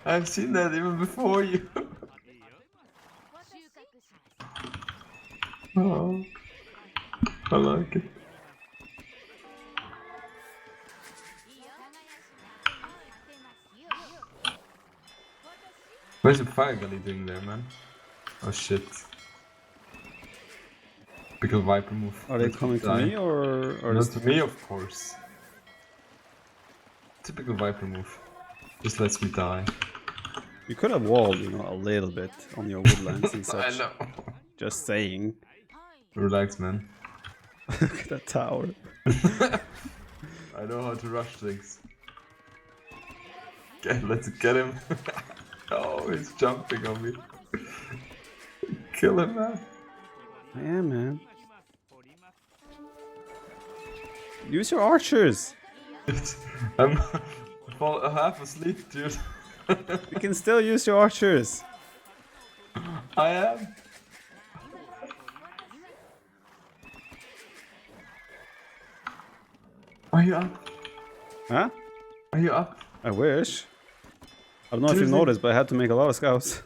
I've seen that even before you. Oh, I like it. Where's the fire gully doing there, man? Oh shit. Typical Viper move. Are they Let me coming to die. me or Not to me, of course. Typical Viper move. Just lets me die. you could have walled, you know, a little bit on your woodlands and I such. know. Just saying. Relax, man. Look at that tower. I know how to rush things. Okay, let's get him. Oh, he's jumping on me. Kill him, man. I am, man. Use your archers. I'm half asleep, dude. You can still use your archers. I am. Are you up? Huh? Are you up? I wish. I don't know if you Seriously? noticed, but I had to make a lot of scouts.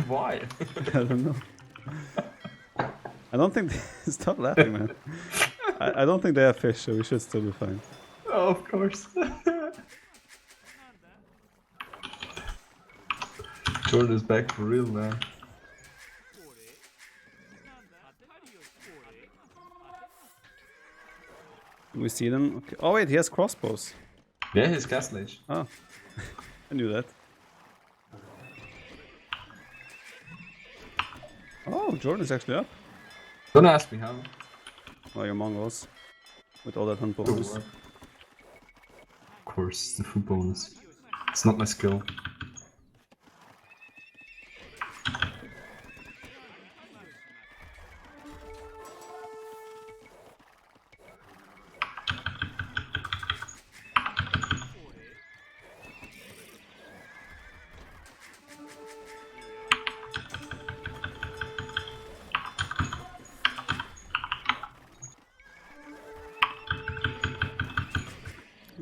Why? I don't know. I don't think stop laughing, man. I don't think they have fish, so we should still be fine. Oh, of course. Jordan is back for real, man. We see them. Okay. Oh wait, he has crossbows. Yeah, he's Castle Age. Oh, I knew that. Oh, Jordan is actually up. Don't ask me how. Well, your Mongols. With all that hunt Of bonus. course, the food bonus. It's not my skill.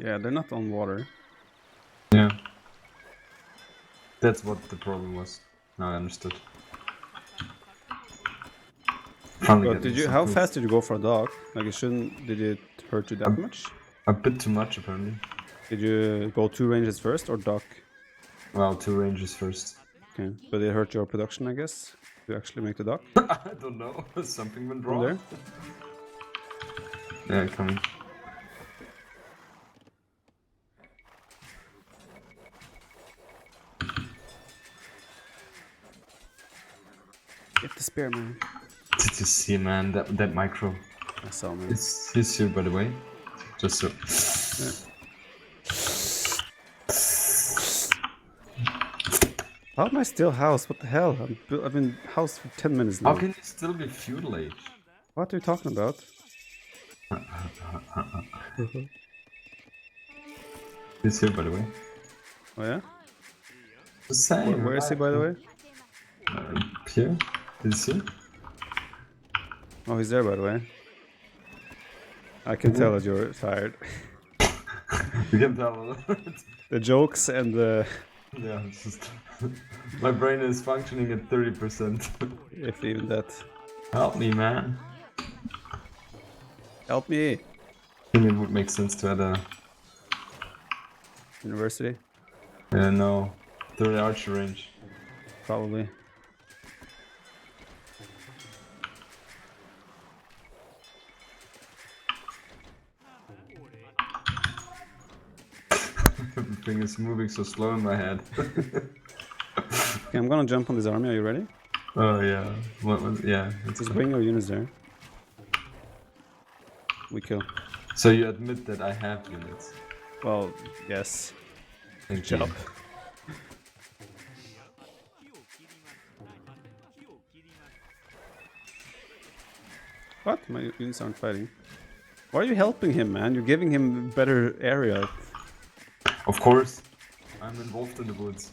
Yeah, they're not on water. Yeah. That's what the problem was. Now I understood. Finally But getting did you? some How food. fast did you go for a dog? Like it shouldn't. Did it hurt you that much? A bit too much, apparently. Did you go 2 ranges first or duck? Well, 2 ranges first. Okay, but it hurt your production, I guess. To actually make the duck I don't know. Something went from wrong. there. Yeah, coming. Get the spearman. Did you see, man, that micro? I saw, man. He's here, by the way. Just so. Yeah. How am I still housed? What the hell? I've been housed for 10 minutes now. How can you still be feudal age? What are you talking about? He's here, by the way. Oh yeah? Just saying. Where is he, by the way? Here? Is he? Oh, he's there, by the way. I can tell that you're tired. You can tell. The jokes and the... Yeah, it's just. My brain is functioning at 30%. if even that. Help me, man. Help me! I think it would make sense to add a. University? No. 30 archer range. Probably. Everything is moving so slow in my head. Okay, I'm gonna jump on this army. Are you ready? Oh, yeah. Yeah. Just bring your units there. We kill. So you admit that I have units? Well, yes. Thank Shut you. up. What? My units aren't fighting. Why are you helping him, man? You're giving him better area. Of course. I'm involved in the woods.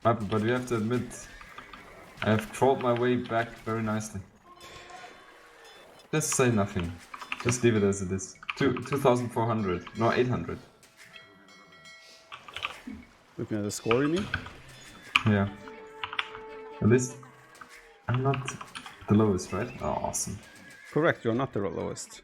But you have to admit, I have crawled my way back very nicely. Just say nothing. Just leave it as it is. 2,400. No, 800. Looking at the score, you mean? Yeah. At least I'm not the lowest, right? Oh, awesome. Correct, you're not the lowest.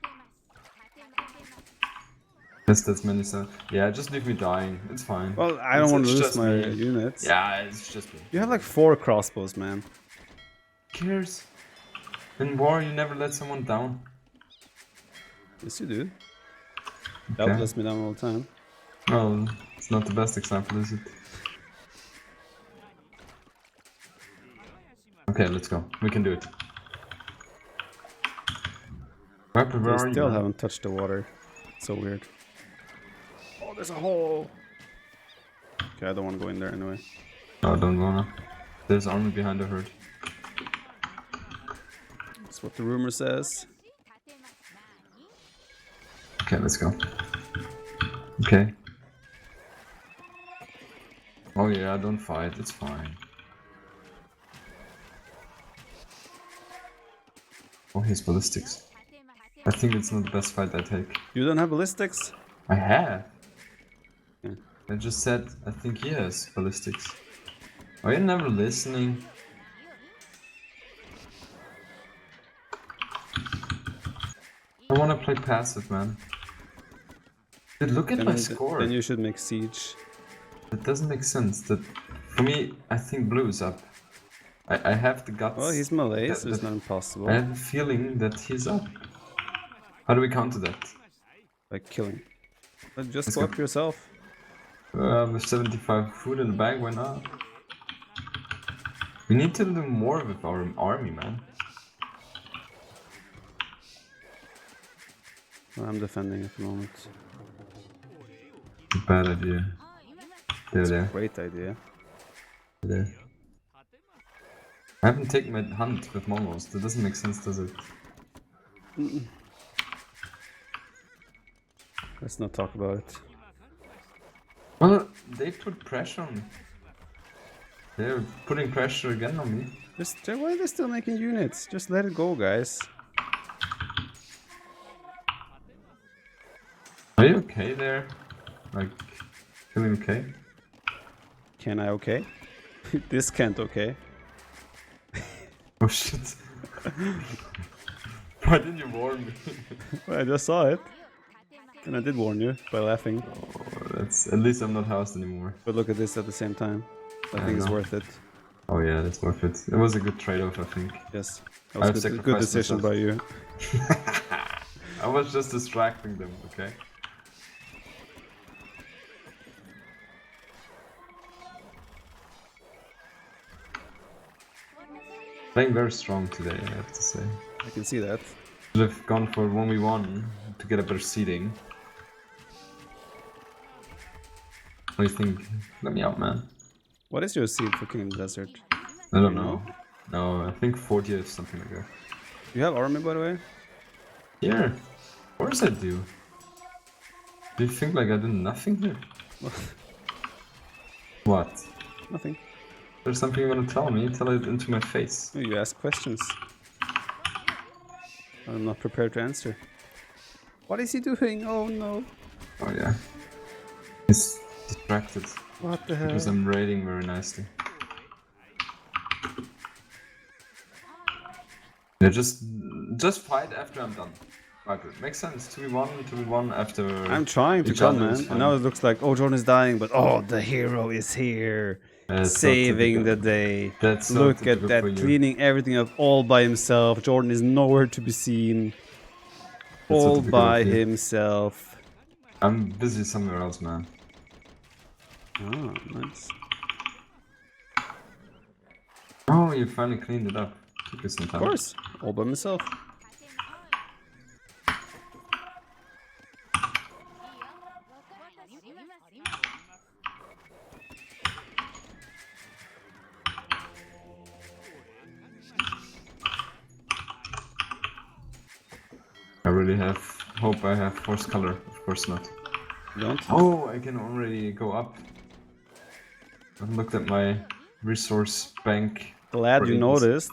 Yes, that's many stuff. Yeah, just leave me dying. It's fine. Well, I don't want to It's lose just my me. units. Yeah, it's just me. You have like 4 crossbows, man. Who cares? In war, you never let someone down. Yes, you do. That Okay. lets me down all the time. Well, it's not the best example, is it? Okay, let's go. We can do it. Where They are you? still man? haven't touched the water. It's so weird. Oh, there's a hole! Okay, I don't want to go in there anyway. No, don't wanna. There's army behind the herd. That's what the rumor says. Okay, let's go. Okay. Oh yeah, don't fight. It's fine. Oh, he's ballistics. I think it's not the best fight I take. You don't have ballistics? I have. Yeah. I just said I think he has ballistics. Are you never listening? I wanna play passive, man. Dude, look at my score. Then you should make siege. That doesn't make sense. That for me, I think blue is up. I have the guts. Well, he's Malay, so it's not impossible. I have a feeling that he's up. How do we counter that? By killing. But just Let's go go. up yourself. With 75 food in the bag, why not? We need to do more with our army, man. Well, I'm defending at the moment. Bad idea. There. Great idea. There. I haven't taken my hunt with Mongols. That doesn't make sense, does it? Let's not talk about it. Well, they put pressure on me. They're putting pressure again on me. Why are they still making units? Just let it go, guys. Are you okay there? Like, feeling okay? Can I okay? This can't okay. Oh shit. Why didn't you warn me? Well, I just saw it. And I did warn you by laughing. Oh, that's... At least I'm not housed anymore. But look at this at the same time. I think it's worth it. Oh yeah, that's worth it. It was a good trade-off, I think. Yes. That was a good decision by you. I was just distracting them, okay? Playing very strong today, I have to say. I can see that. Should have gone for 1v1 to get a better seeding. What do you think? Let me out, man. What is your seed for King of the Desert? I don't know. No, I think 40 or something like that. You have army, by the way? Yeah. Of course I do. Do you think like I did nothing here? What? Nothing. There's something you want to tell me? Tell it into my face. You ask questions. I'm not prepared to answer. What is he doing? Oh no. Oh yeah. He's distracted. What the hell? Because I'm raiding very nicely. Yeah, just fight after I'm done. Okay, makes sense. 2v1 after. I'm trying to each come, other man. is And fine. now it looks like, oh, Jordan is dying, but oh, the hero is here. It's so Saving the typical. day. That's so Look at typical that, for you. cleaning everything up all by himself. Jordan is nowhere to be seen. That's so All typical by of you. himself. I'm busy somewhere else, man. Oh, nice. Oh, you finally cleaned it up. Took you some Of time. course, all by myself. I really hope I have force color. Of course not. You don't? Oh, I can already go up. I've looked at my resource bank. Glad you ratings. noticed.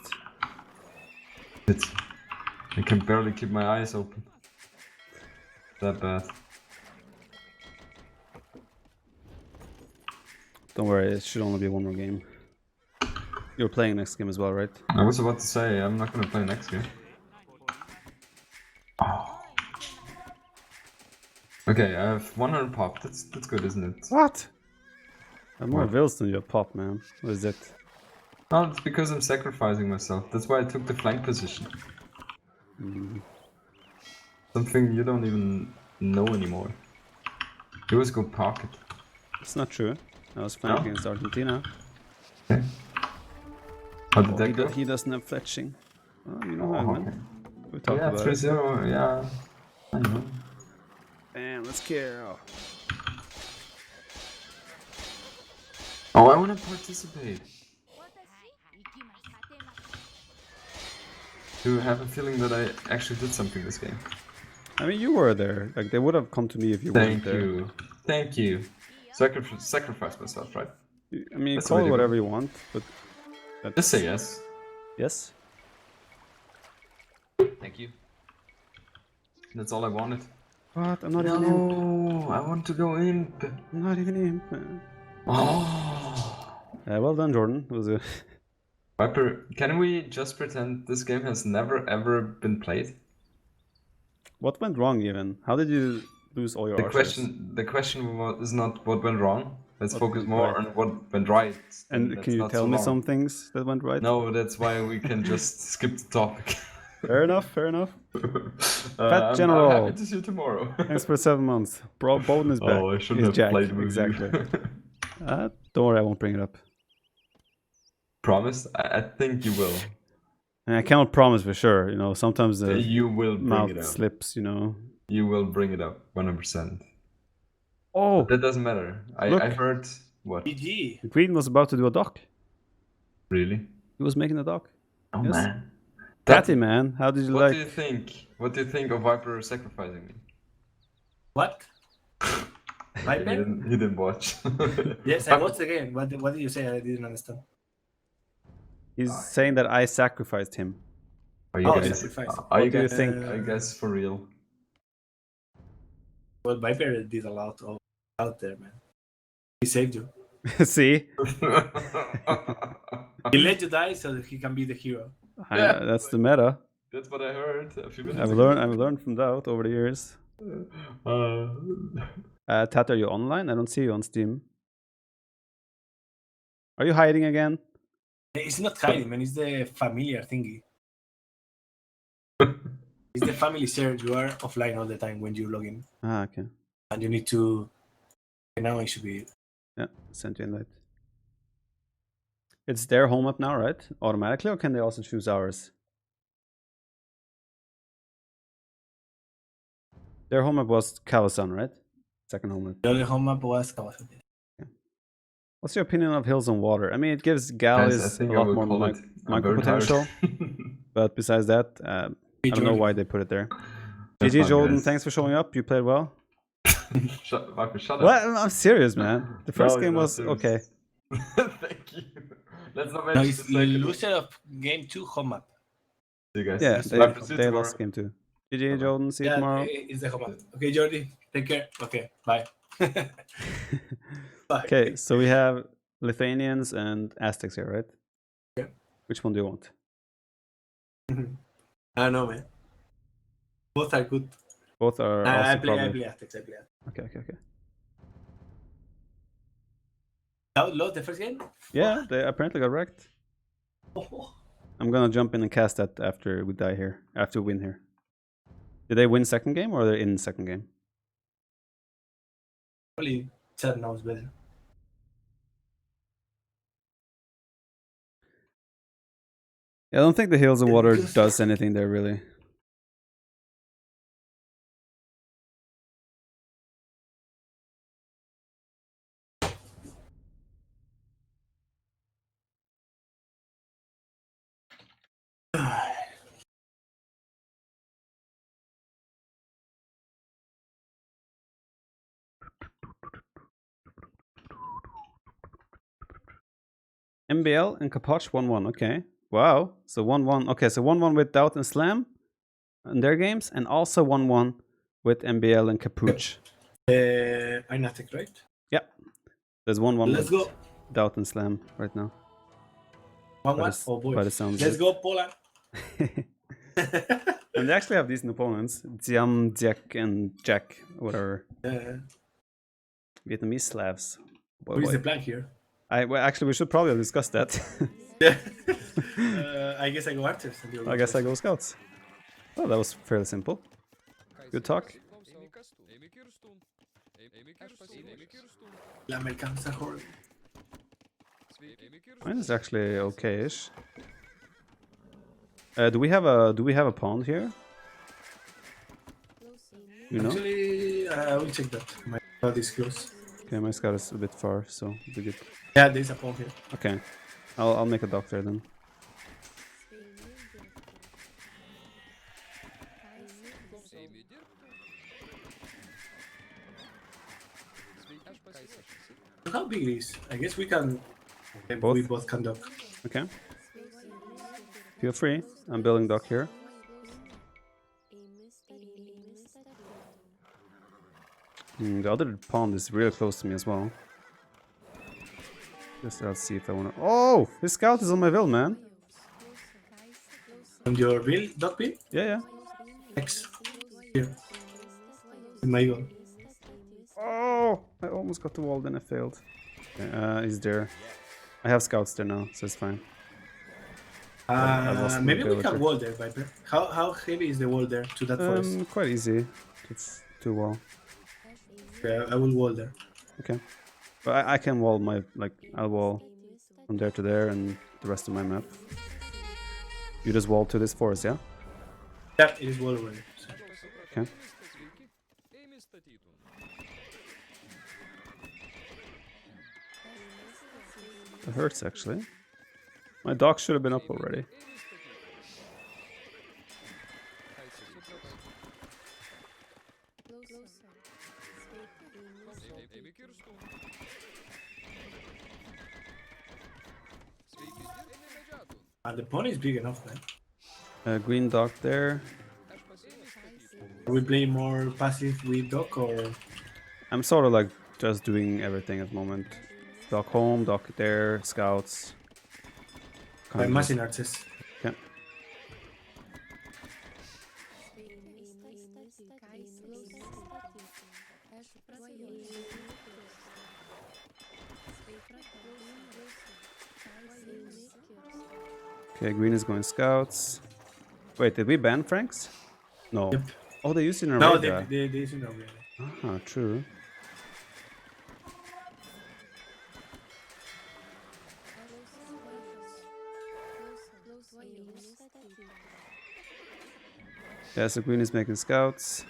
I can barely keep my eyes open. That bad. Don't worry, it should only be one more game. You're playing next game as well, right? I was about to say, I'm not gonna play next game. Oh. Okay, I have 100 pop. That's good, isn't it? What? I have more What? vills than your pop, man. What is it? No, it's because I'm sacrificing myself. That's why I took the flank position. Something you don't even know anymore. You always go pocket. It's not true. I was flanking No? against Argentina. Okay. How did Oh, that go? he doesn't have fletching. Oh, you know how I Oh, win. okay. We talked Yeah, about 3-0, it. yeah. I know. Damn, let's kill. Oh, I wanna participate. To have a feeling that I actually did something this game. I mean, you were there. Like, they would have come to me if you Thank weren't there. you. Thank you. Sacrifice myself, right? I mean, That's the call way it to go. whatever you want, but... Just say yes. Yes? Thank you. That's all I wanted. What? I'm not even imp. No, I want to go imp. I'm not even imp, man. Oh. Well done, Jordan. It was a... Viper, can we just pretend this game has never ever been played? What went wrong, even? How did you lose all your The archers. question is not what went wrong. Let's What focus went more right. on what went right. And That's can you not tell so me long. some things that went right? No, that's why we can just skip the topic. Fair enough, fair enough. I'm General. happy to see you tomorrow. Thanks for 7 months. Bro, Bowden is back. Oh, I shouldn't He's have Jack. played with Exactly. you. Don't worry, I won't bring it up. Promise? I think you will. And I cannot promise for sure. You know, sometimes the You will bring mouth it up. slips. You know. You will bring it up 100%. Oh, But that doesn't matter. I Look. heard what? GG. Green was about to do a dock. Really? He was making a dock. Oh Yes. man. Patty, man, how did you What like? do you think? What do you think of Viper sacrificing me? What? he, Viper? didn't watch. Yes, I watched the game. What did you say? I didn't understand. He's saying that I sacrificed him. Are you Oh, guys? sacrifice. Are you What do you guys? think? I guess for real. Well, Viper did a lot out there, man. He saved you. See, He let you die so that he can be the hero. that's the meta. That's what I heard a few minutes I've ago. learned from that over the years. Tat, are you online? I don't see you on Steam. Are you hiding again? It's not hiding, man. It's the familiar thingy. It's the family search. You are offline all the time when you log in. Ah, okay. And you need to... Now it should be... Yeah, sent you invite. It's their home up now, right? Automatically, or can they also choose ours? Their home up was Kawasan, right? Second home up. The other home map was Kawasaki. What's your opinion of Hills on Water? I mean, it gives Guys, I Galleys a think I lot will more call it. I'm micro very tired. potential. But besides that, I don't know why they put it there. That's GG fine, Jordan, guys. thanks for showing up. You played well. Viper, shut What? up. I'm serious, man. The first No, game you're not was serious. okay. Thank you. Let's not No, mention it's the second. loser of game 2 home map. See you guys. Yeah, Viper, see you they tomorrow. lost game 2. GG Bye-bye. Jordan, see you Yeah, tomorrow. it's the home map. Okay, Jordi, take care. Okay, bye. Bye. Okay, so we have Lithuanians and Aztecs here, right? Yeah. Which one do you want? I don't know, man. Both are good. Both are I also play probably... Aztecs. Okay. That lost the first game? Yeah, they apparently got wrecked. Oh. I'm gonna jump in and cast that after we die here. After we win here. Did they win second game or they're in second game? Probably Chad knows better. Yeah, I don't think the Hills and Water Because- does anything there really. MBL and Kapoch 1-1, okay. Wow. So 1-1. Okay, so 1-1 with Doubt and Slam in their games, and also 1-1 with MBL and Capuch. I'm nothing, right? Yeah. There's 1-1 Let's with go. Doubt and Slam right now. 1-1. Oh boy. By the sounds Let's of go, Poland. it. And they actually have decent opponents. Dziam, Dziek, and Jack, whatever. Vietnamese Slavs. Boy, What is boy. the plan here? Well, actually, we should probably discuss that. Yeah. I guess I go archers. I guess I go Scouts. Oh, that was fairly simple. Good talk. The Americans are horrible. Mine is actually okay-ish. Do we have a pond here? You know? Actually, I will check that. My god is close. Okay, my scout is a bit far, so it'll be good. Yeah, there's a pond here. Okay, I'll make a doctor then. Look how big it is. I guess we can. Both? We both can dock. Okay. Feel free. I'm building dock here. The other pond is really close to me as well. Just let's see if I wanna. Oh, his scout is on my will, man. On your bill, dock bill? Yeah. X. Here. In my gun. Oh, I almost got the wall, then I failed. Okay, he's there. I have scouts there now, so it's fine. I lost Maybe we mobility. can wall there, Viper. How heavy is the wall there to that forest? Quite easy. It's too wall. Okay, I will wall there. Okay. But I can wall my, like, I'll wall from there to there and the rest of my map. You just wall to this forest, yeah? Yeah, it is wall already. So. Okay. It hurts, actually. My dog should have been up already. The pony is big enough, man. Green dog there. Are we playing more passive with dog or? I'm sort of like just doing everything at the moment. Dog home, dog there, scouts. I'm massing arches. Okay. Okay, green is going scouts. Wait, did we ban Franks? No. Yep. Oh, they used it in a No, raid, they yeah. use it already. Ah, true. Yeah, so green is making scouts.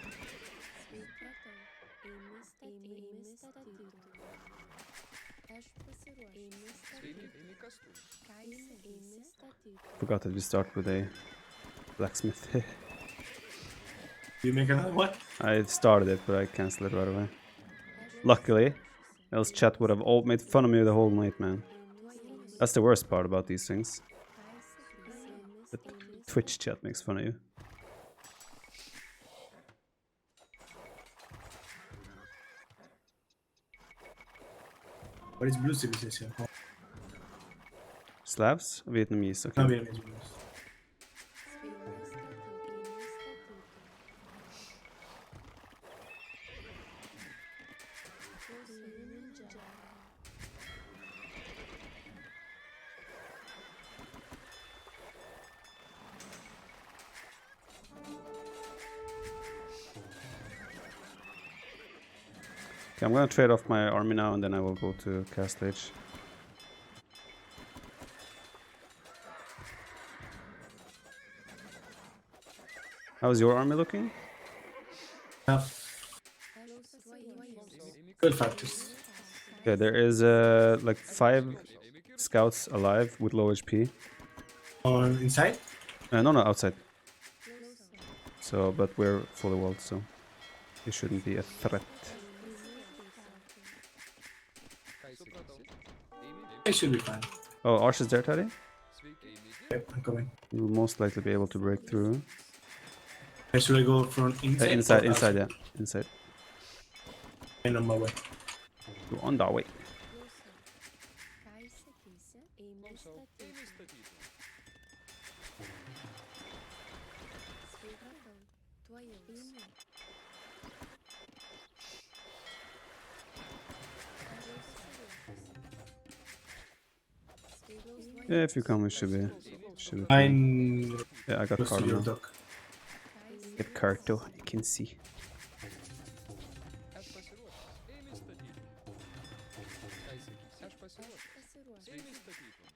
Forgot that we start with a blacksmith. You make another one? I started it, but I canceled it right away. Luckily, else chat would have all made fun of me the whole night, man. That's the worst part about these things. The Twitch chat makes fun of you. What is blue civilization? Slavs? Vietnamese, okay. No, Vietnamese blues. Okay, I'm gonna trade off my army now and then I will go to Castle Age. How's your army looking? Yeah. Good factors. Okay, there is like 5 scouts alive with low HP. On inside? No, outside. So, but we're fully walled, so it shouldn't be a threat. It should be fine. Oh, Arch is there, Teddy? Yep, I'm coming. You will most likely be able to break through. Should I go from inside? Inside, or outside? yeah. Inside. I'm on my way. You're on that way. Yeah, if you come, it should be fine. I'm Yeah, I got close to Cardo your now. dog. Get Carto, you can see.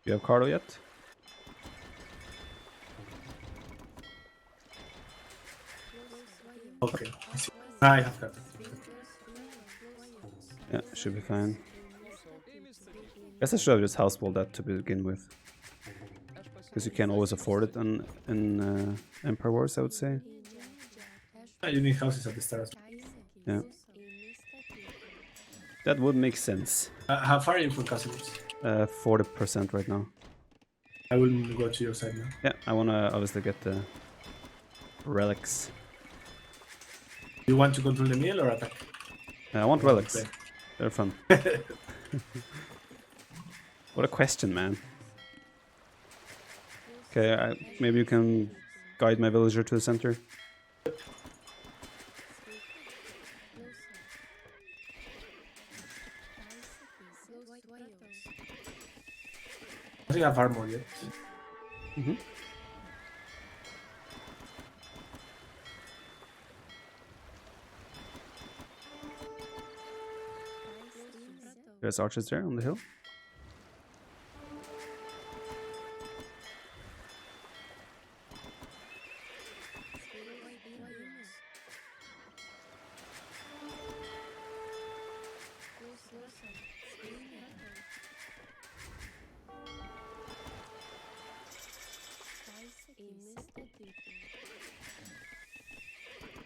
You have Cardo yet? Okay. I see. I have got it. Yeah, should be fine. Guess I should have just housewalled that to begin with. Because you can't always afford it in Empire Wars, I would say. You need houses at the start. Yeah. That would make sense. How far are you from castles? 40% right now. I will go to your side now. Yeah, I wanna obviously get the relics. You want to control the middle or attack? I want relics. Okay. They're fun. What a question, man. Okay, maybe you can guide my villager to the center. I think I have armor yet. Mm-hmm. There's archers there on the hill.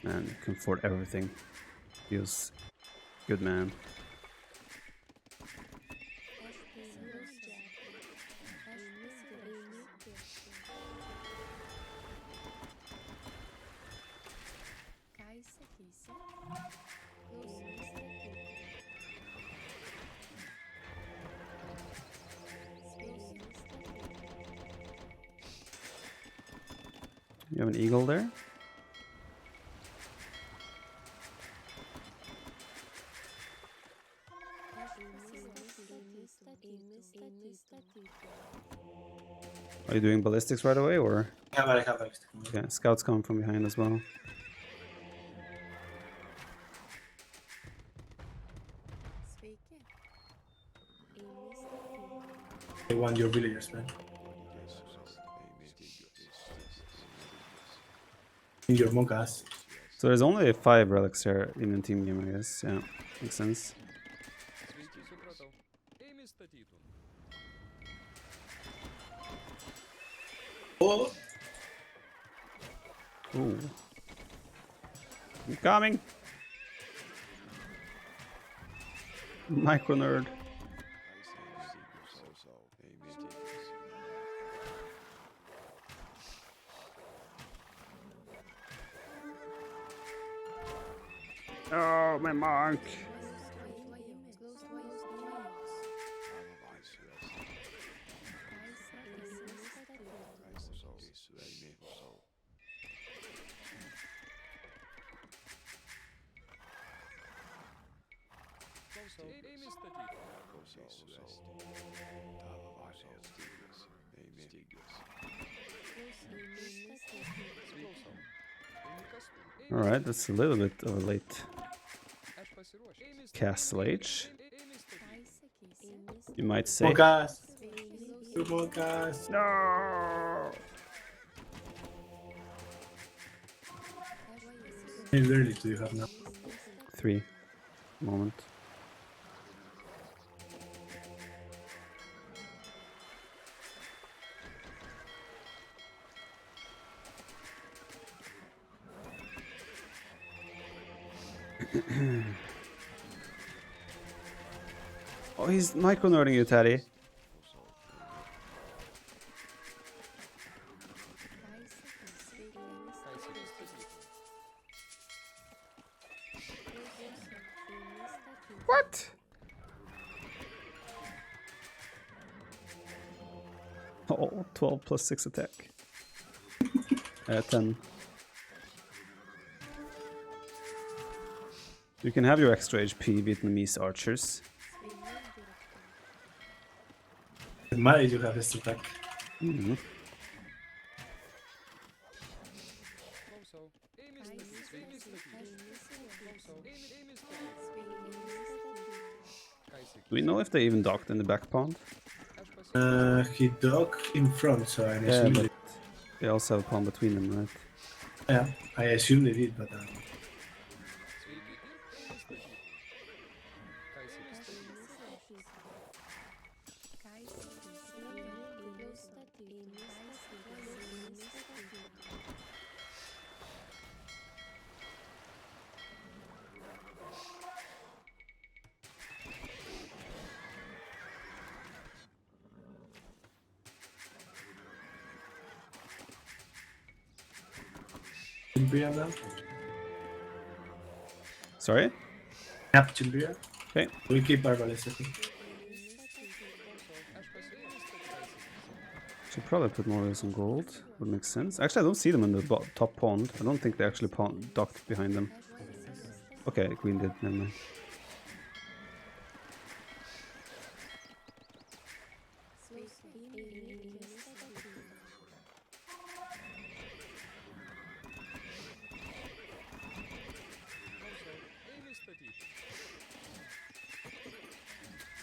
Man, you can afford everything. Feels good, man. You have an eagle there? Are you doing ballistics right away, or? I have like. Yeah, scouts come from behind as well. They want your villagers, man. In your MaMBas. So there's only 5 relics here in the team game, I guess. Yeah, makes sense. Oh, Ooh. I'm coming! Micro nerd. Oh, my monk! Alright, that's a little bit of a late Castle Age. You might say. MaMBas. Two MaMBas. No! How many literally do you have now? 3. Moment. Oh, he's micro-nerding you, Teddy. What? Oh, 12 plus 6 attack. 10. You can have your extra HP Vietnamese archers. Why did you have this attack? Mm-hmm. Do we know if they even docked in the back pond? He docked in front, so I Yeah, assume but they also have a pond between them, right? yeah, I assume they did, but Chimbria now. Sorry? Yep, Chimbria. Okay. We keep our balance, I think. Should probably put more of some gold. Would make sense. Actually, I don't see them in the top pond. I don't think they actually docked behind them. Okay, Queen did. Never mind.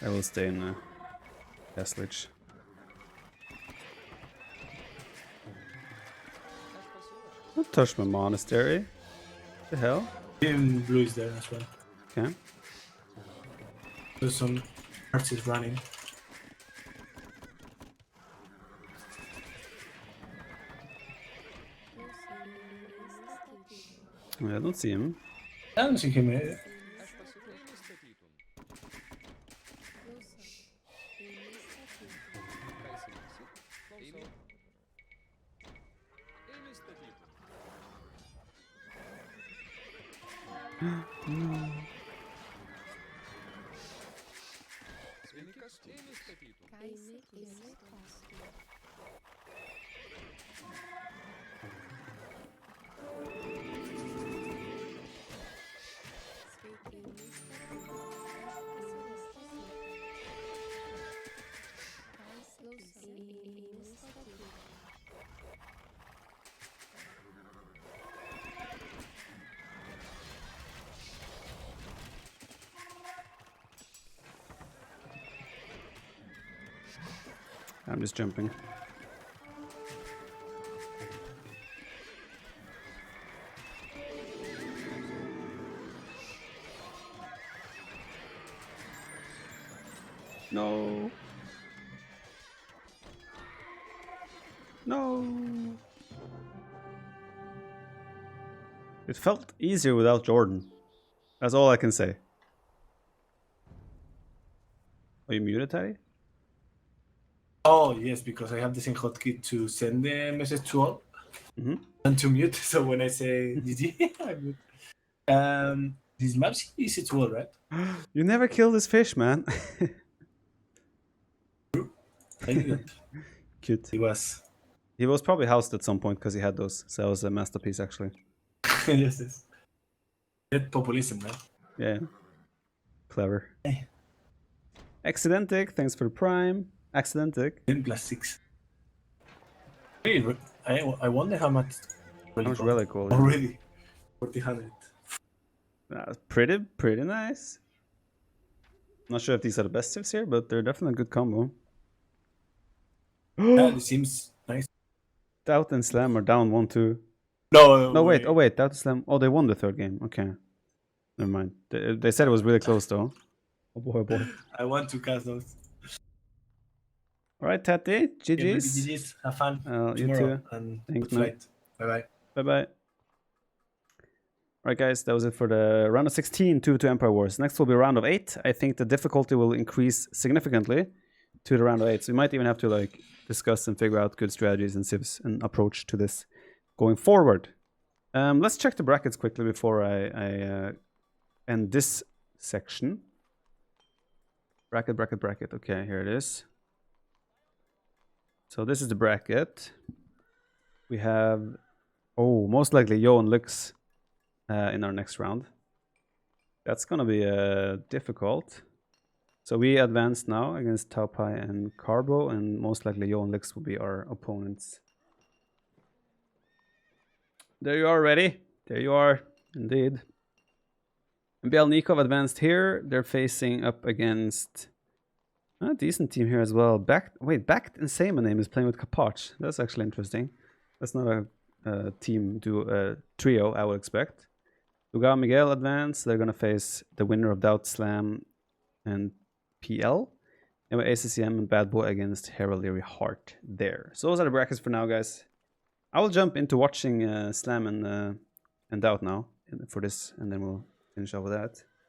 I will stay in Castlage. Don't touch my monastery. The hell? Even blue is there as well. Okay. There's some artists running. I don't see him. I don't see him. No. I'm just jumping. No. No. It felt easier without Jordan. That's all I can say. Are you muted, Teddy? Oh, yes, because I have the same hotkey to send the message to all and to mute. So when I say GG, I mute. This map's easy to all, right? You never kill this fish, man. I didn't. Cute. He was. He was probably housed at some point because he had those. So that was a masterpiece, actually. Yes, yes. That populism, right? Yeah. Clever. Hey. Accidentic, thanks for the prime. Accidentic. 10+6. Really, I wonder how much. How much relic gold? Already. 4000. Pretty nice. Not sure if these are the best tips here, but they're definitely a good combo. It seems nice. Doubt and Slam are down 1-2. No, wait. Oh, wait. Doubt and Slam. Oh, they won the third game. Okay. Never mind. They said it was really close, though. Oh, boy. I want to cast those. All right, Tati. GG's. GG's. Have fun. You Tomorrow. too. And Thanks, good flight. Bye-bye. Bye-bye. Alright guys, that was it for the round of 16 to Empire Wars. Next will be round of 8. I think the difficulty will increase significantly to the round of 8. So we might even have to like discuss and figure out good strategies and civs and approach to this going forward. Let's check the brackets quickly before I end this section. Bracket. Okay, here it is. So this is the bracket. We have, most likely Yo and Lux in our next round. That's gonna be difficult. So we advance now against Tao Pai and Carbo, and most likely Yo and Lix will be our opponents. There you are, ready? There you are, indeed. And Bielnikov advanced here. They're facing up against a decent team here as well. Backed and Seimanim is playing with Kapach. That's actually interesting. That's not a trio, I would expect. Lugar Miguel advance. They're going to face the winner of Doubt Slam and PL. And with ACCM and Bad Boy against Heraldry Heart there. So those are the brackets for now, guys. I will jump into watching Slam and Doubt now for this, and then we'll finish off with that.